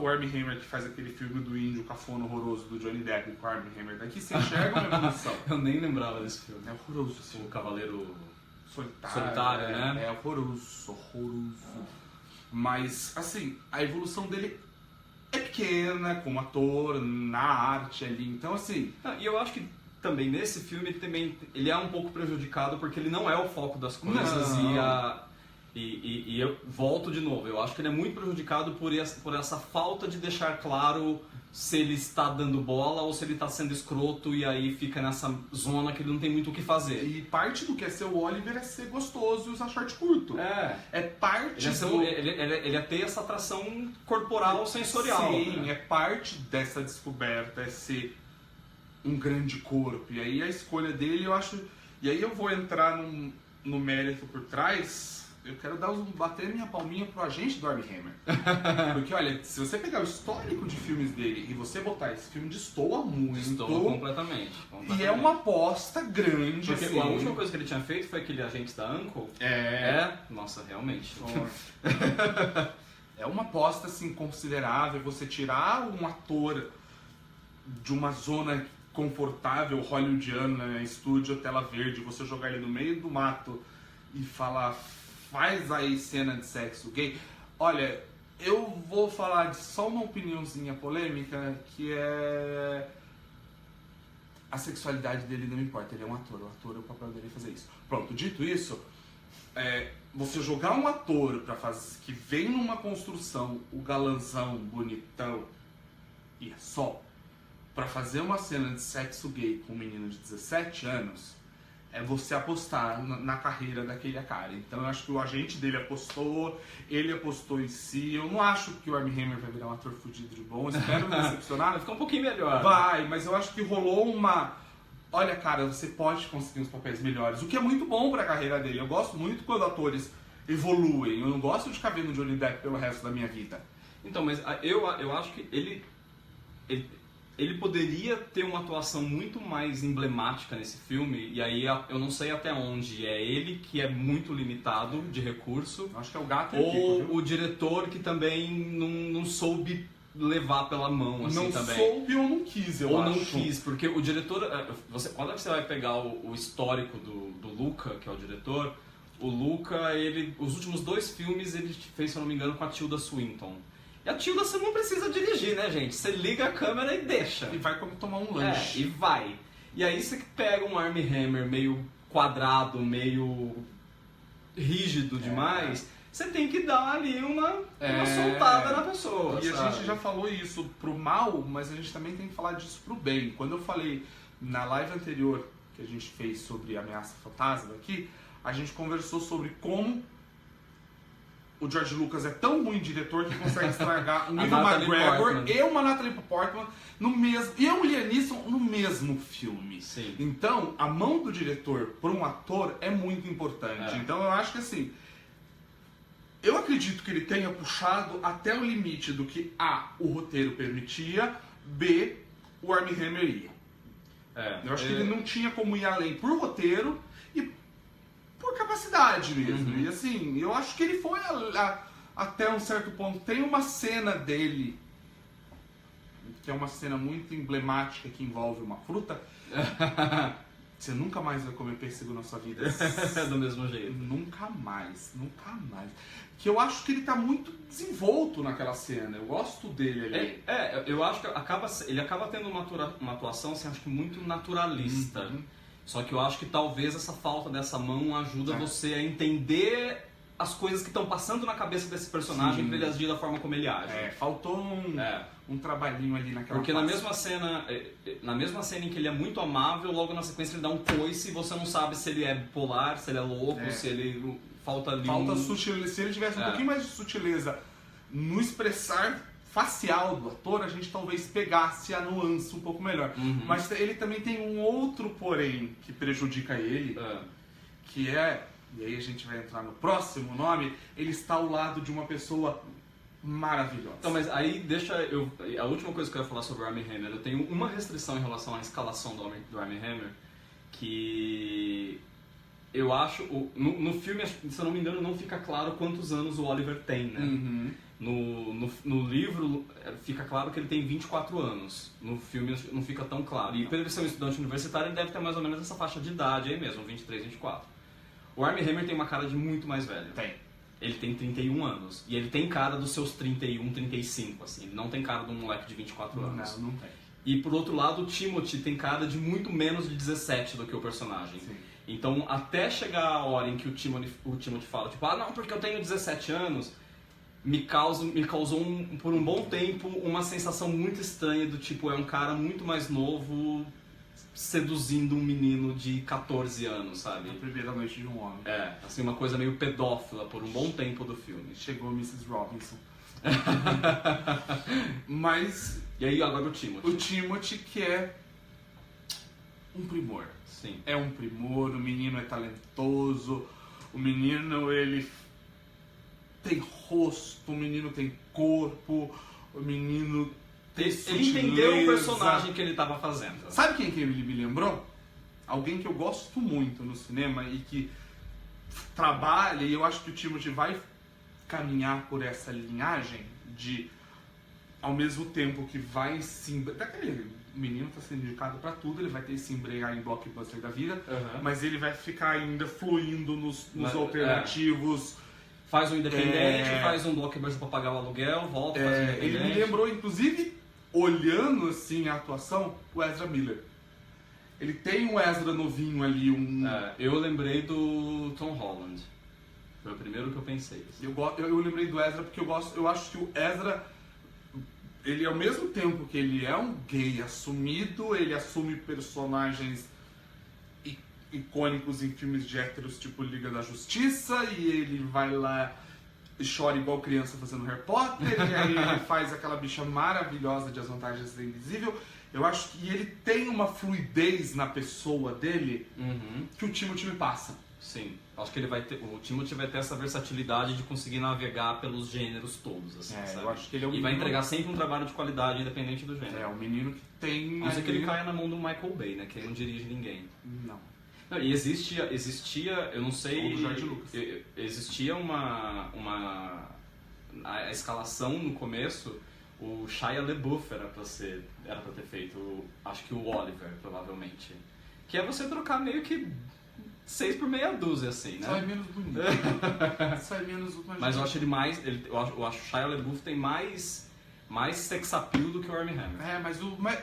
o Armie Hammer que faz aquele filme do índio cafona horroroso do Johnny Depp com o Armie Hammer daqui, você enxerga uma evolução. Eu nem lembrava desse filme. É horroroso esse filme. O Cavaleiro Solitário, né? É horroroso. Mas, assim, a evolução dele é pequena, como ator, na arte ali. Então, assim... E eu acho que também nesse filme ele é um pouco prejudicado porque ele não é o foco das coisas. E eu volto de novo. Eu acho que ele é muito prejudicado por essa falta de deixar claro se ele está dando bola ou se ele está sendo escroto e aí fica nessa zona que ele não tem muito o que fazer. E parte do que é ser o Oliver é ser gostoso e usar short curto. É parte ele é ter essa atração corporal, sensorial. Sim, é parte dessa descoberta, é ser um grande corpo. E aí a escolha dele, eu acho... E aí eu vou entrar no mérito por trás... Eu quero bater minha palminha pro agente do Armie Hammer. Porque, olha, se você pegar o histórico de filmes dele e você botar esse filme, destoa muito. Destoa completamente. E é uma aposta grande, porque assim. A última coisa que ele tinha feito foi aquele Agente da Uncle. Nossa, realmente. É uma aposta, assim, considerável. Você tirar um ator de uma zona confortável, hollywoodiana, estúdio, tela verde, você jogar ele no meio do mato e falar... Faz aí cena de sexo gay. Olha, eu vou falar de só uma opiniãozinha polêmica, que é... A sexualidade dele não importa, ele é um ator. O ator, o papel dele é fazer isso. Pronto, dito isso, você jogar um ator que vem numa construção, o galanzão, bonitão, e é só, pra fazer uma cena de sexo gay com um menino de 17 anos... é você apostar na carreira daquele cara. Então eu acho que o agente dele apostou, ele apostou em si. Eu não acho que o Armie Hammer vai virar um ator fudido de bom, espero me decepcionar. Vai ficar um pouquinho melhor. Vai, mas eu acho que rolou uma... Olha, cara, você pode conseguir uns papéis melhores, o que é muito bom pra carreira dele. Eu gosto muito quando atores evoluem. Eu não gosto de ficar vendo Johnny Depp pelo resto da minha vida. Então, mas eu acho que ele poderia ter uma atuação muito mais emblemática nesse filme, e aí eu não sei até onde é ele que é muito limitado de recurso, Eu acho que é o gato ou o diretor que também não soube levar pela mão, assim, não também. soube ou não quis, eu ou acho. não quis, porque o diretor... Quando você vai pegar o histórico do Luca, que é o diretor, o Luca, os últimos 2 filmes ele fez, se eu não me engano, com a Tilda Swinton. E a Tilda você não precisa dirigir, né, gente? Você liga a câmera e deixa. E vai tomar um lanche. E vai. E aí você pega um Armie Hammer meio quadrado, meio rígido demais, você tem que dar ali uma soltada na pessoa. E sabe? a gente já falou isso pro mal, mas a gente também tem que falar disso pro bem. Quando eu falei na live anterior que a gente fez sobre Ameaça Fantasma aqui, a gente conversou sobre como o George Lucas é tão ruim diretor que consegue estragar um Ewan McGregor e uma Natalie Portman no mesmo, e um Liam Neeson no mesmo filme. Sim. Então, a mão do diretor por um ator é muito importante. Então, eu acho que assim, eu acredito que ele tenha puxado até o limite do que A, o roteiro permitia, B, o Armie Hammer ia. Eu acho que ele não tinha como ir além por roteiro e por capacidade mesmo. E assim, eu acho que ele foi até um certo ponto. Tem uma cena dele, que é uma cena muito emblemática, que envolve uma fruta. Você nunca mais vai comer pêssego na sua vida. Do mesmo jeito. Nunca mais. Que eu acho que ele tá muito desenvolto naquela cena. Eu gosto dele ali. Eu acho que ele acaba tendo uma atuação, assim, acho que muito naturalista. Só que eu acho que talvez essa falta dessa mão ajuda você a entender as coisas que estão passando na cabeça desse personagem para ele agir da forma como ele age. Faltou um trabalhinho ali naquela Porque na mesma cena em que ele é muito amável, logo na sequência ele dá um coice e você não sabe se ele é bipolar, se ele é louco, se ele falta ali sutileza. Se ele tivesse um pouquinho mais de sutileza no expressar facial do ator, a gente talvez pegasse a nuance um pouco melhor. Mas ele também tem um outro porém que prejudica ele, que é, e aí a gente vai entrar no próximo nome, ele está ao lado de uma pessoa maravilhosa. Então, mas aí a última coisa que eu ia falar sobre o Armie Hammer, eu tenho uma restrição em relação à escalação do Armie Hammer, que eu acho, no filme, se eu não me engano, não fica claro quantos anos o Oliver tem, né? No livro fica claro que ele tem 24 anos. No filme não fica tão claro. E por ele ser um estudante universitário, ele deve ter mais ou menos essa faixa de idade aí mesmo, 23, 24. O Armie Hammer tem uma cara de muito mais velho. Tem. Ele tem 31 anos. E ele tem cara dos seus 31, 35, assim. Ele não tem cara de um moleque de 24 anos. Não tem. E por outro lado, o Timothy tem cara de muito menos de 17 do que o personagem. Sim. Então, até chegar a hora em que o Timothy fala, tipo, não, porque eu tenho 17 anos, me causou por um bom tempo uma sensação muito estranha do tipo, é um cara muito mais novo seduzindo um menino de 14 anos, sabe? A primeira noite de um homem. Assim, uma coisa meio pedófila por um bom tempo do filme. Chegou a Mrs. Robinson. Mas... E aí, agora o Timothy. O Timothy, que é um primor. Sim. É um primor, o menino é talentoso, o menino, ele tem rosto, o menino tem corpo, o menino tem Ele entendeu o personagem que ele estava fazendo. Sabe quem que ele me lembrou? Alguém que eu gosto muito no cinema e que trabalha, e eu acho que o Timothy vai caminhar por essa linhagem de, ao mesmo tempo que vai se... Daquele menino está sendo indicado para tudo, ele vai ter que se embregar em blockbuster da vida, mas ele vai ficar ainda fluindo nos alternativos. Faz um independente, faz um blockbuster para pagar o aluguel, volta, faz um independente. Ele me lembrou, inclusive, olhando assim a atuação, o Ezra Miller. Ele tem um Ezra novinho ali, eu lembrei do Tom Holland. Foi o primeiro que eu pensei. Eu lembrei do Ezra porque eu acho que o Ezra, ele ao mesmo tempo que ele é um gay assumido, ele assume personagens icônicos em filmes de héteros tipo Liga da Justiça, e ele vai lá e chora igual criança fazendo Harry Potter, e aí ele faz aquela bicha maravilhosa de As Vantagens da Invisível. Eu acho que ele tem uma fluidez na pessoa dele que o Timothy me passa. Sim, acho que o Timothy vai ter essa versatilidade de conseguir navegar pelos gêneros todos, assim, sabe? Eu acho que ele é um e vai entregar sempre um trabalho de qualidade, independente do gênero. É, um menino que tem... A não ser que ele caia na mão do Michael Bay, né? Que ele não dirige ninguém. Não. E existia, eu não sei... Ou do George Lucas. Existia a escalação no começo, o Shia LaBeouf era pra ter feito, acho que o Oliver, provavelmente. Que é você trocar meio que 6 por meia dúzia, assim, né? Só é menos bonito. Só é menos... Mas eu acho ele mais... Eu acho que o Shia LaBeouf tem mais sex appeal do que o Armie Hammer. Mas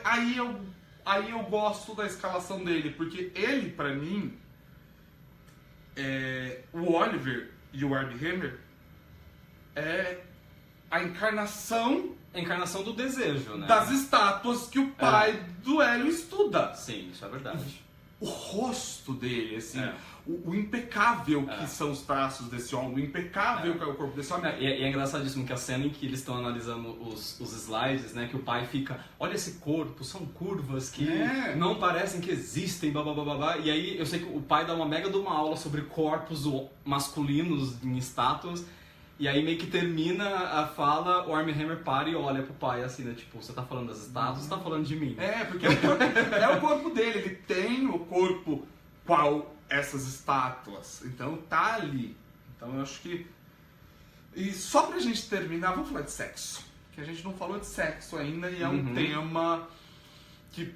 aí eu gosto da escalação dele, porque ele, pra mim, o Oliver e o Armie Hammer é a encarnação do desejo, né? das estátuas que o pai do Hélio estuda. Sim, isso é verdade. O rosto dele, assim, o impecável que são os traços desse homem, o impecável que é o corpo desse homem. E é engraçadíssimo que a cena em que eles estão analisando os slides, né, que o pai fica, olha esse corpo, são curvas que não parecem que existem, babá. E aí eu sei que o pai dá uma mega de uma aula sobre corpos masculinos em estátuas. E aí meio que termina a fala, o Armie Hammer para e olha pro pai assim, né? Tipo, você tá falando das estátuas, você tá falando de mim? Porque é o corpo dele, ele tem o corpo qual essas estátuas. Então tá ali. Então eu acho que... E só pra gente terminar, vamos falar de sexo. Que a gente não falou de sexo ainda e é um tema que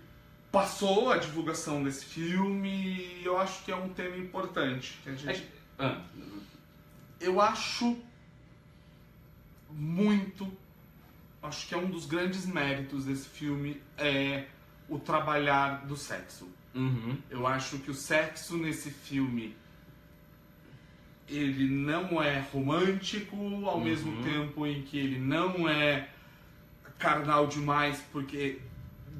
passou a divulgação desse filme e eu acho que é um tema importante. Que a gente... Eu acho que é um dos grandes méritos desse filme é o trabalhar do sexo. Eu acho que o sexo nesse filme ele não é romântico ao mesmo tempo em que ele não é carnal demais, porque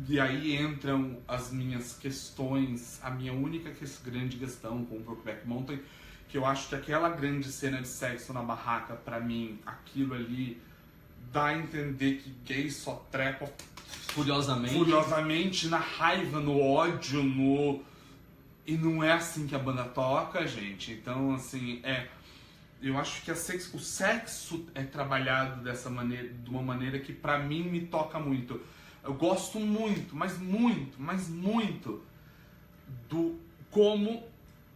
e aí entram as minhas questões, a minha única grande questão com o Brokeback Mountain, que eu acho que aquela grande cena de sexo na barraca, pra mim, aquilo ali dá a entender que gays só trepam furiosamente, na raiva, no ódio, e não é assim que a banda toca, gente. Então, assim, eu acho que o sexo é trabalhado dessa maneira, de uma maneira que pra mim me toca muito. Eu gosto muito, mas muito do como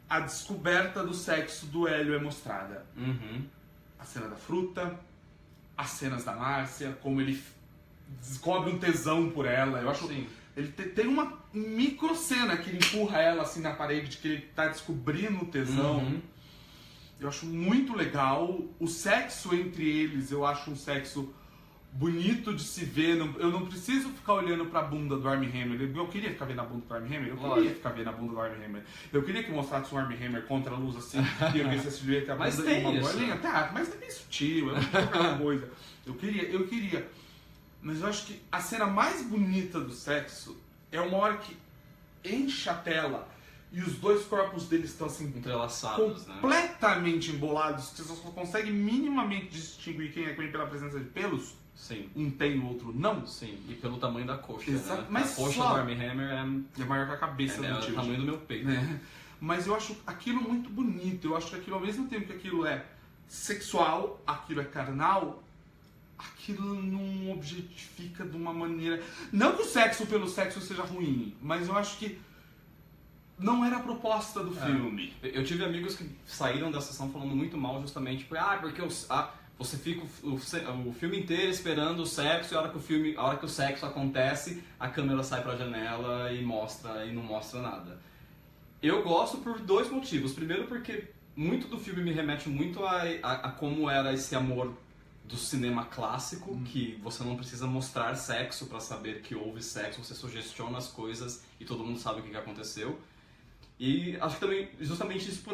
a descoberta do sexo do Hélio é mostrada. A cena da fruta, as cenas da Márcia, como ele descobre um tesão por ela. Eu acho... Sim. Ele tem uma micro cena que ele empurra ela assim na parede, de que ele tá descobrindo o tesão. Eu acho muito legal. O sexo entre eles, eu acho um sexo bonito de se ver. Eu não preciso ficar olhando pra bunda do Armie Hammer. Eu queria ficar vendo a bunda do Armie Hammer. Eu queria que mostrasse o Armie Hammer contra a luz assim, e eu visse se direito a bunda de uma bolinha. Tá, mas é bem sutil, é uma coisa. Eu queria. Mas eu acho que a cena mais bonita do sexo é uma hora que enche a tela e os dois corpos deles estão assim entrelaçados, completamente embolados. Você só consegue minimamente distinguir quem é quem pela presença de pelos. Sim. Um tem, o outro não. Sim, e pelo tamanho da coxa. Exato. Né? Mas a coxa do Armie Hammer é maior que a cabeça do tio. É o tamanho do meu peito. Mas eu acho aquilo muito bonito. Eu acho que aquilo, ao mesmo tempo que aquilo é sexual, aquilo é carnal, aquilo não objetifica de uma maneira... Não que o sexo pelo sexo seja ruim, mas eu acho que não era a proposta do filme. Eu tive amigos que saíram da sessão falando muito mal justamente porque você fica o filme inteiro esperando o sexo e a hora que o sexo acontece, a câmera sai pra janela e não mostra nada. Eu gosto por dois motivos. Primeiro porque muito do filme me remete muito a como era esse amor do cinema clássico, que você não precisa mostrar sexo pra saber que houve sexo, você sugestiona as coisas e todo mundo sabe o que aconteceu. E acho que também, justamente isso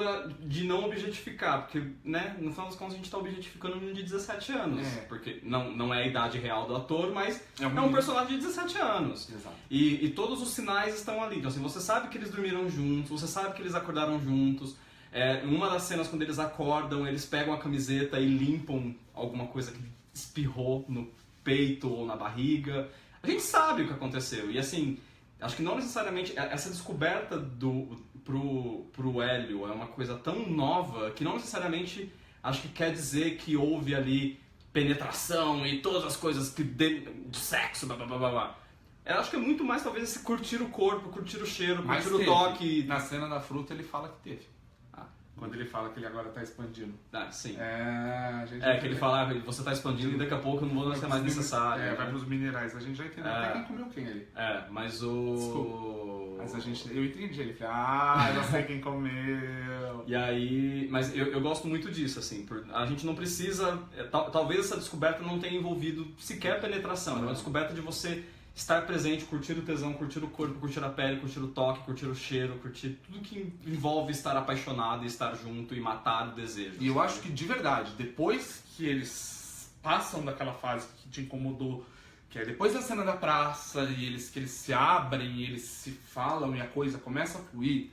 de não objetificar, porque, né, no final das contas a gente tá objetificando um menino de 17 anos, porque não é a idade real do ator, mas é um personagem de 17 anos. Exato. E todos os sinais estão ali, então assim, você sabe que eles dormiram juntos, você sabe que eles acordaram juntos. Em uma das cenas, quando eles acordam, eles pegam a camiseta e limpam alguma coisa que espirrou no peito ou na barriga. A gente sabe o que aconteceu. E assim, acho que não necessariamente... Essa descoberta pro Hélio é uma coisa tão nova que não necessariamente acho que quer dizer que houve ali penetração e todas as coisas de sexo, blá blá blá blá. Eu acho que é muito mais talvez esse curtir o corpo, curtir o cheiro, curtir o toque. Na cena da fruta ele fala que teve. Quando ele fala que ele agora tá expandindo. Sim. Que ele fala, você tá expandindo e daqui a pouco eu não vou ser mais necessário. Vai pros minerais. A gente já entendeu até quem comeu quem ali. Mas Desculpa. Mas eu entendi. Ele fala, eu sei quem comeu. E aí, mas eu gosto muito disso, assim. A gente não precisa... Talvez essa descoberta não tenha envolvido sequer penetração. É uma descoberta de você estar presente, curtir o tesão, curtir o corpo, curtir a pele, curtir o toque, curtir o cheiro, curtir tudo que envolve estar apaixonado e estar junto e matar o desejo. E eu acho que, de verdade, depois que eles passam daquela fase que te incomodou, que é depois da cena da praça, que eles se abrem, eles se falam e a coisa começa a fluir,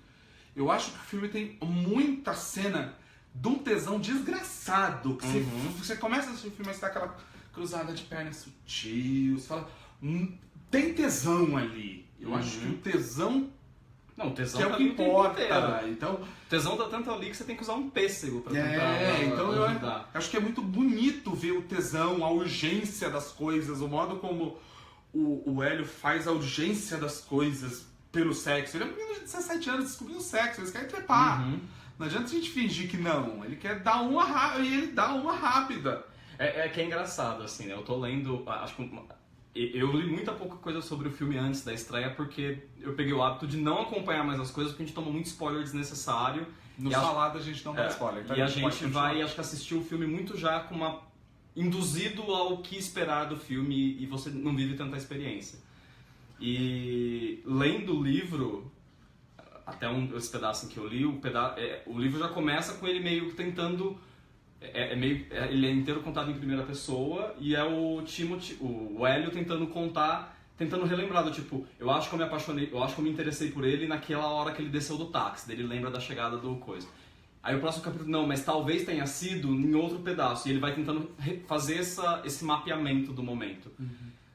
eu acho que o filme tem muita cena de um tesão desgraçado. Que você começa a assistir o filme, mas tá aquela cruzada de pernas sutil, você fala... Tem tesão ali. Eu acho que o tesão... Não, o tesão que é o que importa. Então, o tesão tá tanto ali que você tem que usar um pêssego pra tentar então eu acho que é muito bonito ver o tesão, a urgência das coisas, o modo como o Hélio faz a urgência das coisas pelo sexo. Ele é um menino de 17 anos descobrindo sexo, eles querem trepar. Não adianta a gente fingir que não. Ele quer dar uma rápida e ele dá uma rápida. É que é engraçado, assim, né? Eu tô lendo, acho que eu li muita pouca coisa sobre o filme antes da estreia porque eu peguei o hábito de não acompanhar mais as coisas porque a gente toma muito spoiler desnecessário. No Salada a gente não dá spoiler. Então e a gente vai, acho que assistir o filme muito já com induzido ao que esperar do filme e você não vive tanta experiência. E lendo o livro, até esse pedaço em que eu li, o livro já começa com ele meio tentando... ele é inteiro contado em primeira pessoa e é o Timothy, o Hélio tentando relembrar do tipo, eu acho que eu me apaixonei, eu acho que eu me interessei por ele naquela hora que ele desceu do táxi, daí ele lembra da chegada do coisa. Aí o próximo capítulo, não, mas talvez tenha sido em outro pedaço, e ele vai tentando fazer esse mapeamento do momento.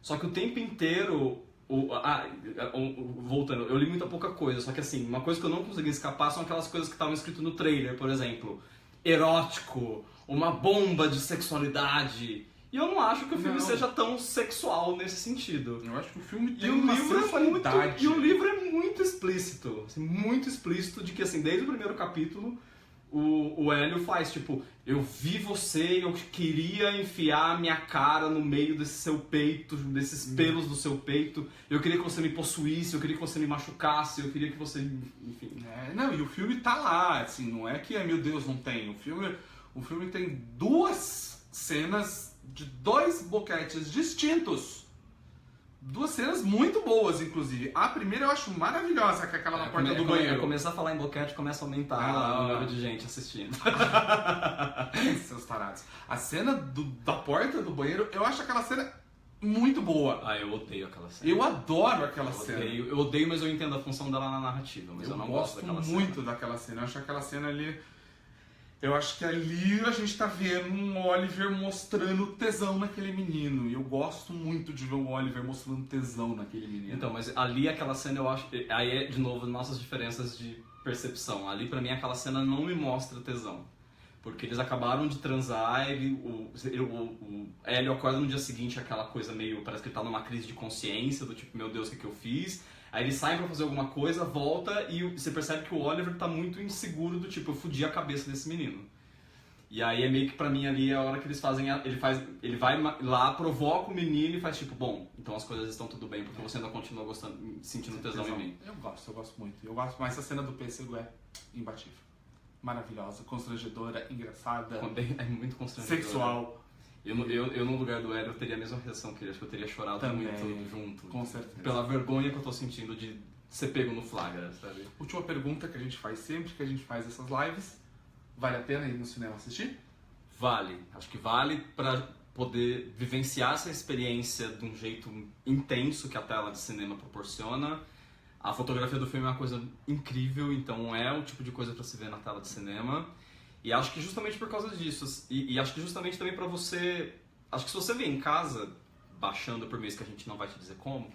Só que o tempo inteiro, voltando, eu li muita pouca coisa, só que assim, uma coisa que eu não consegui escapar são aquelas coisas que estavam escritas no trailer, por exemplo, erótico, uma bomba de sexualidade. E eu não acho que o filme seja tão sexual nesse sentido. Eu acho que o filme tem uma sensualidade. E o livro é muito explícito. Assim, muito explícito de que, assim, desde o primeiro capítulo, o Hélio faz, tipo, eu vi você e eu queria enfiar minha cara no meio desse seu peito, desses pelos do seu peito. Eu queria que você me possuísse, eu queria que você me machucasse, eu queria que você... Enfim. E o filme tá lá, assim, não é que, meu Deus, não tem. O filme tem 2 cenas de 2 boquetes distintos. 2 cenas muito boas, inclusive. A primeira eu acho maravilhosa, que é aquela na porta do banheiro. Começar a falar em boquete, começa a aumentar o número de gente assistindo. Seus tarados. A cena da porta do banheiro, eu acho aquela cena muito boa. Eu odeio aquela cena. Eu adoro aquela cena. Eu odeio, mas eu entendo a função dela na narrativa. Mas eu não gosto daquela cena. Eu gosto muito daquela cena. Eu acho aquela cena ali... Eu acho que ali a gente tá vendo um Oliver mostrando tesão naquele menino. E eu gosto muito de ver o Oliver mostrando tesão naquele menino. Então, mas ali aquela cena eu acho... Aí é, de novo, nossas diferenças de percepção. Ali pra mim aquela cena não me mostra tesão. Porque eles acabaram de transar, o Hélio acorda no dia seguinte aquela coisa meio... Parece que ele tá numa crise de consciência, do tipo, meu Deus, o que eu fiz? Aí eles saem pra fazer alguma coisa, volta e você percebe que o Oliver tá muito inseguro do tipo, eu fudi a cabeça desse menino. E aí é meio que pra mim ali a hora que eles fazem, ele vai lá, provoca o menino e faz tipo, bom, então as coisas estão tudo bem porque você ainda continua gostando, sentindo tesão em mim. Eu gosto muito. Mas essa cena do pêssego é imbatível. Maravilhosa, constrangedora, engraçada. É muito constrangedora. Sexual. Eu no lugar do Hélio, eu teria a mesma reação que ele. Acho que eu teria chorado também, muito junto. Com certeza. Pela vergonha que eu tô sentindo de ser pego no flagra, sabe? Última pergunta que a gente faz sempre que a gente faz essas lives. Vale a pena ir no cinema assistir? Vale. Acho que vale pra poder vivenciar essa experiência de um jeito intenso que a tela de cinema proporciona. A fotografia do filme é uma coisa incrível, então é o tipo de coisa pra se ver na tela de cinema. E acho que justamente por causa disso, e acho que justamente também pra você... Acho que se você vê em casa, baixando por mês que a gente não vai te dizer como,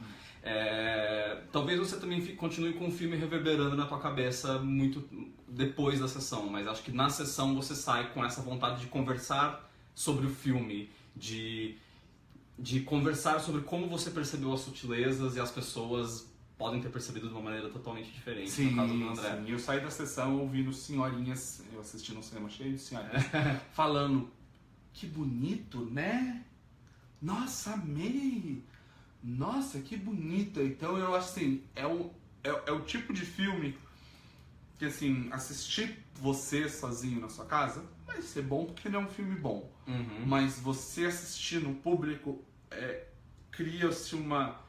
talvez você também continue com o filme reverberando na tua cabeça muito depois da sessão, mas acho que na sessão você sai com essa vontade de conversar sobre o filme, de conversar sobre como você percebeu as sutilezas e as pessoas podem ter percebido de uma maneira totalmente diferente, sim, no caso do André. Sim, eu saí da sessão ouvindo senhorinhas, eu assisti num cinema cheio de senhorinhas, falando, que bonito, né? Nossa, amei! Nossa, que bonita! Então eu acho assim, é o tipo de filme que assim, assistir você sozinho na sua casa vai ser bom porque ele é um filme bom. Mas você assistir no público, cria-se uma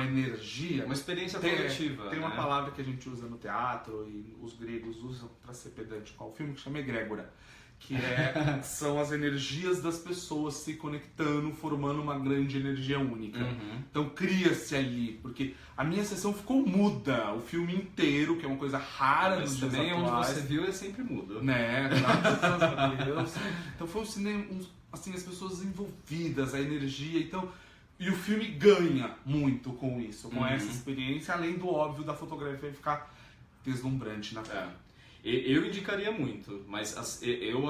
energia, uma experiência coletiva. Tem uma palavra que a gente usa no teatro e os gregos usam para ser pedante com o filme que chama egrégora, que são as energias das pessoas se conectando, formando uma grande energia única. Então cria-se ali, porque a minha sessão ficou muda, o filme inteiro, que é uma coisa rara nos dias também atuais. Onde você viu é sempre mudo. Né, graças a Deus. Então foi um cinema, assim, as pessoas envolvidas, a energia, então... E o filme ganha muito com isso, com essa experiência, além do óbvio da fotografia ficar deslumbrante na tela. Eu indicaria muito, mas eu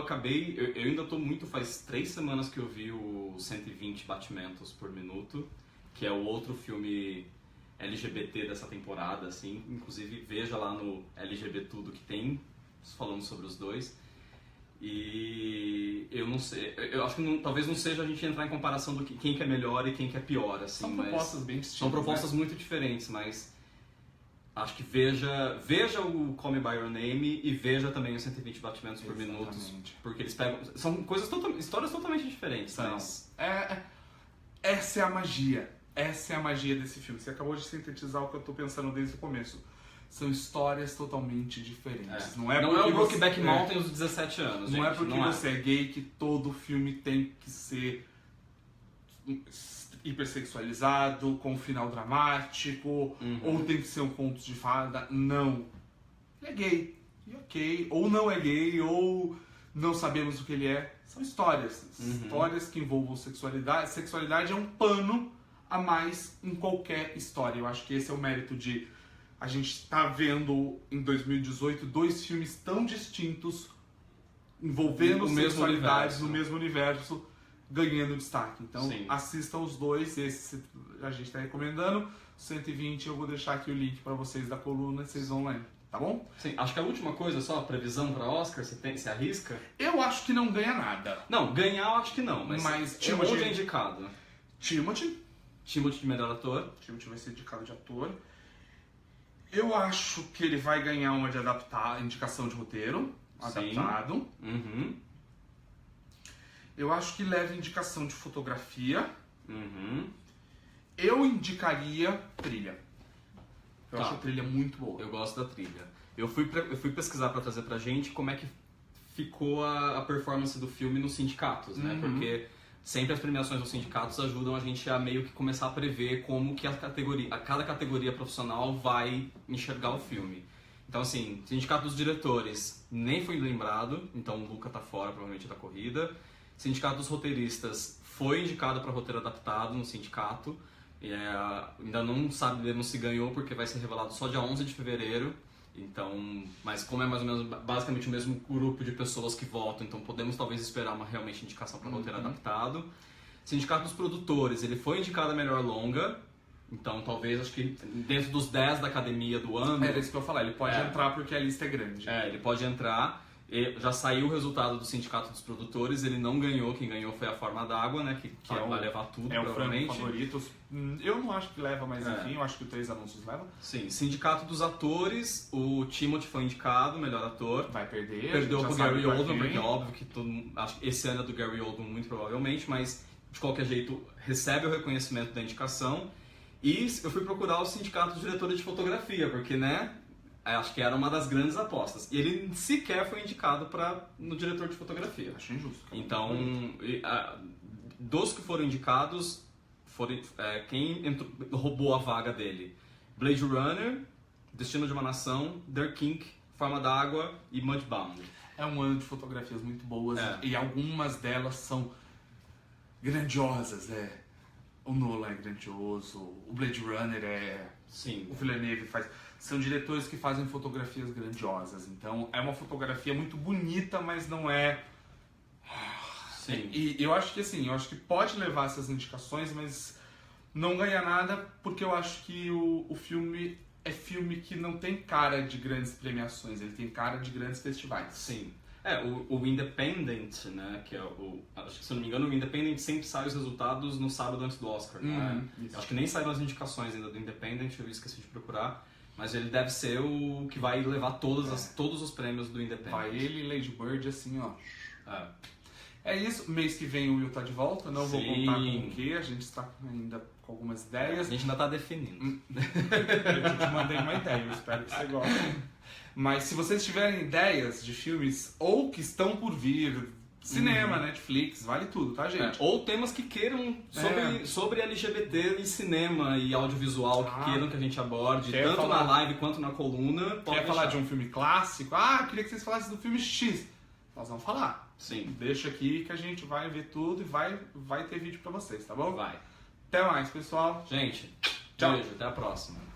ainda tô muito, faz 3 semanas que eu vi o 120 batimentos por minuto, que é o outro filme LGBT dessa temporada, assim. Inclusive, veja lá no LGBT Tudo que tem, falando sobre os dois. E eu não sei, eu acho que talvez não seja a gente entrar em comparação do quem que é melhor e quem que é pior, assim. São propostas bem distintas. São propostas muito diferentes, mas acho que veja o Call Me By Your Name e veja também os 120 batimentos por minuto, porque eles pegam, são histórias totalmente diferentes. Mas... Essa é a magia. Essa é a magia desse filme. Você acabou de sintetizar o que eu tô pensando desde o começo. São histórias totalmente diferentes. Não é o Brokeback Mountain dos 17 anos, Não gente. é porque você é gay que todo filme tem que ser hipersexualizado, com um final dramático, ou tem que ser um conto de fada. Não. Ele é gay. E ok. Ou não é gay, ou não sabemos o que ele é. São histórias. Histórias que envolvam sexualidade. Sexualidade é um pano a mais em qualquer história. Eu acho que esse é o mérito de a gente estar vendo em 2018 dois filmes tão distintos envolvendo sexualidades no mesmo universo, ganhando destaque. Então assistam os dois, esse a gente está recomendando. 120 eu vou deixar aqui o link para vocês da coluna, vocês vão ler, tá bom? Sim, acho que a última coisa, só a previsão para Oscar, você arrisca? Eu acho que não ganha nada. Não, ganhar eu acho que não, mas Timothy onde é indicado? Timothy de melhor ator. Timothy vai ser indicado de ator. Eu acho que ele vai ganhar uma de indicação de roteiro, adaptado. Eu acho que leva indicação de fotografia. Eu indicaria trilha. Eu acho a trilha muito boa. Eu gosto da trilha. Eu fui pesquisar pra trazer pra gente como é que ficou a performance do filme nos sindicatos, né? Porque sempre as premiações dos sindicatos ajudam a gente a meio que começar a prever como que cada categoria profissional vai enxergar o filme. Então, assim, sindicato dos diretores nem foi lembrado, então o Luca tá fora provavelmente da corrida. Sindicato dos roteiristas foi indicado para roteiro adaptado no sindicato. Ainda não sabemos se ganhou porque vai ser revelado só dia 11 de fevereiro. Então, mas como é mais ou menos basicamente o mesmo grupo de pessoas que votam, então podemos talvez esperar uma realmente indicação para roteiro adaptado. Sindicato dos produtores, ele foi indicado a melhor longa, então talvez acho que dentro dos 10 da academia do ano. Era isso que eu ia falar, ele pode entrar porque a lista é grande. Ele pode entrar. Já saiu o resultado do Sindicato dos Produtores, ele não ganhou, quem ganhou foi a Forma d'Água, né? Que vai levar tudo, provavelmente. É o favorito. Eu não acho que leva, mas enfim, eu acho que o 3 Anúncios leva. Sim, Sindicato dos Atores, o Timothy foi indicado, melhor ator. Vai perder. Perdeu pro Gary Oldman, porque é óbvio que acho que esse ano é do Gary Oldman muito provavelmente, mas de qualquer jeito recebe o reconhecimento da indicação. E eu fui procurar o Sindicato dos Diretores de Fotografia, porque, né? Acho que era uma das grandes apostas. E ele sequer foi indicado no diretor de fotografia. Acho injusto. Então, dos que foram indicados, quem roubou a vaga dele? Blade Runner, Destino de uma Nação, Der King, Forma d'Água e Mudbound. É um ano de fotografias muito boas e algumas delas são grandiosas. O Nolan é grandioso, o Blade Runner Sim. O Villeneuve faz... São diretores que fazem fotografias grandiosas. Então, é uma fotografia muito bonita, mas não é... Sim. E eu acho que assim, pode levar essas indicações, mas não ganha nada porque eu acho que o filme é filme que não tem cara de grandes premiações, ele tem cara de grandes festivais. Sim. O Independent, né, que é acho que se eu não me engano, o Independent sempre sai os resultados no sábado antes do Oscar, né? Acho que nem saíram as indicações ainda do Independent, eu esqueci de procurar. Mas ele deve ser o que vai levar todos os prêmios do Independent. Vai ele e Lady Bird assim, ó. É isso, mês que vem o Will tá de volta, não vou contar com o que, a gente está ainda com algumas ideias. A gente ainda tá definindo. Eu te mandei uma ideia, eu espero que você goste. Mas se vocês tiverem ideias de filmes ou que estão por vir, cinema, Netflix, vale tudo, tá, gente? Ou temas que queiram sobre LGBT em cinema e audiovisual, que queiram que a gente aborde, tanto na live quanto na coluna. Quer falar de um filme clássico? Queria que vocês falassem do filme X. Nós vamos falar. Sim. Deixa aqui que a gente vai ver tudo e vai ter vídeo pra vocês, tá bom? Vai. Até mais, pessoal. Gente, tchau. Beijo, até a próxima.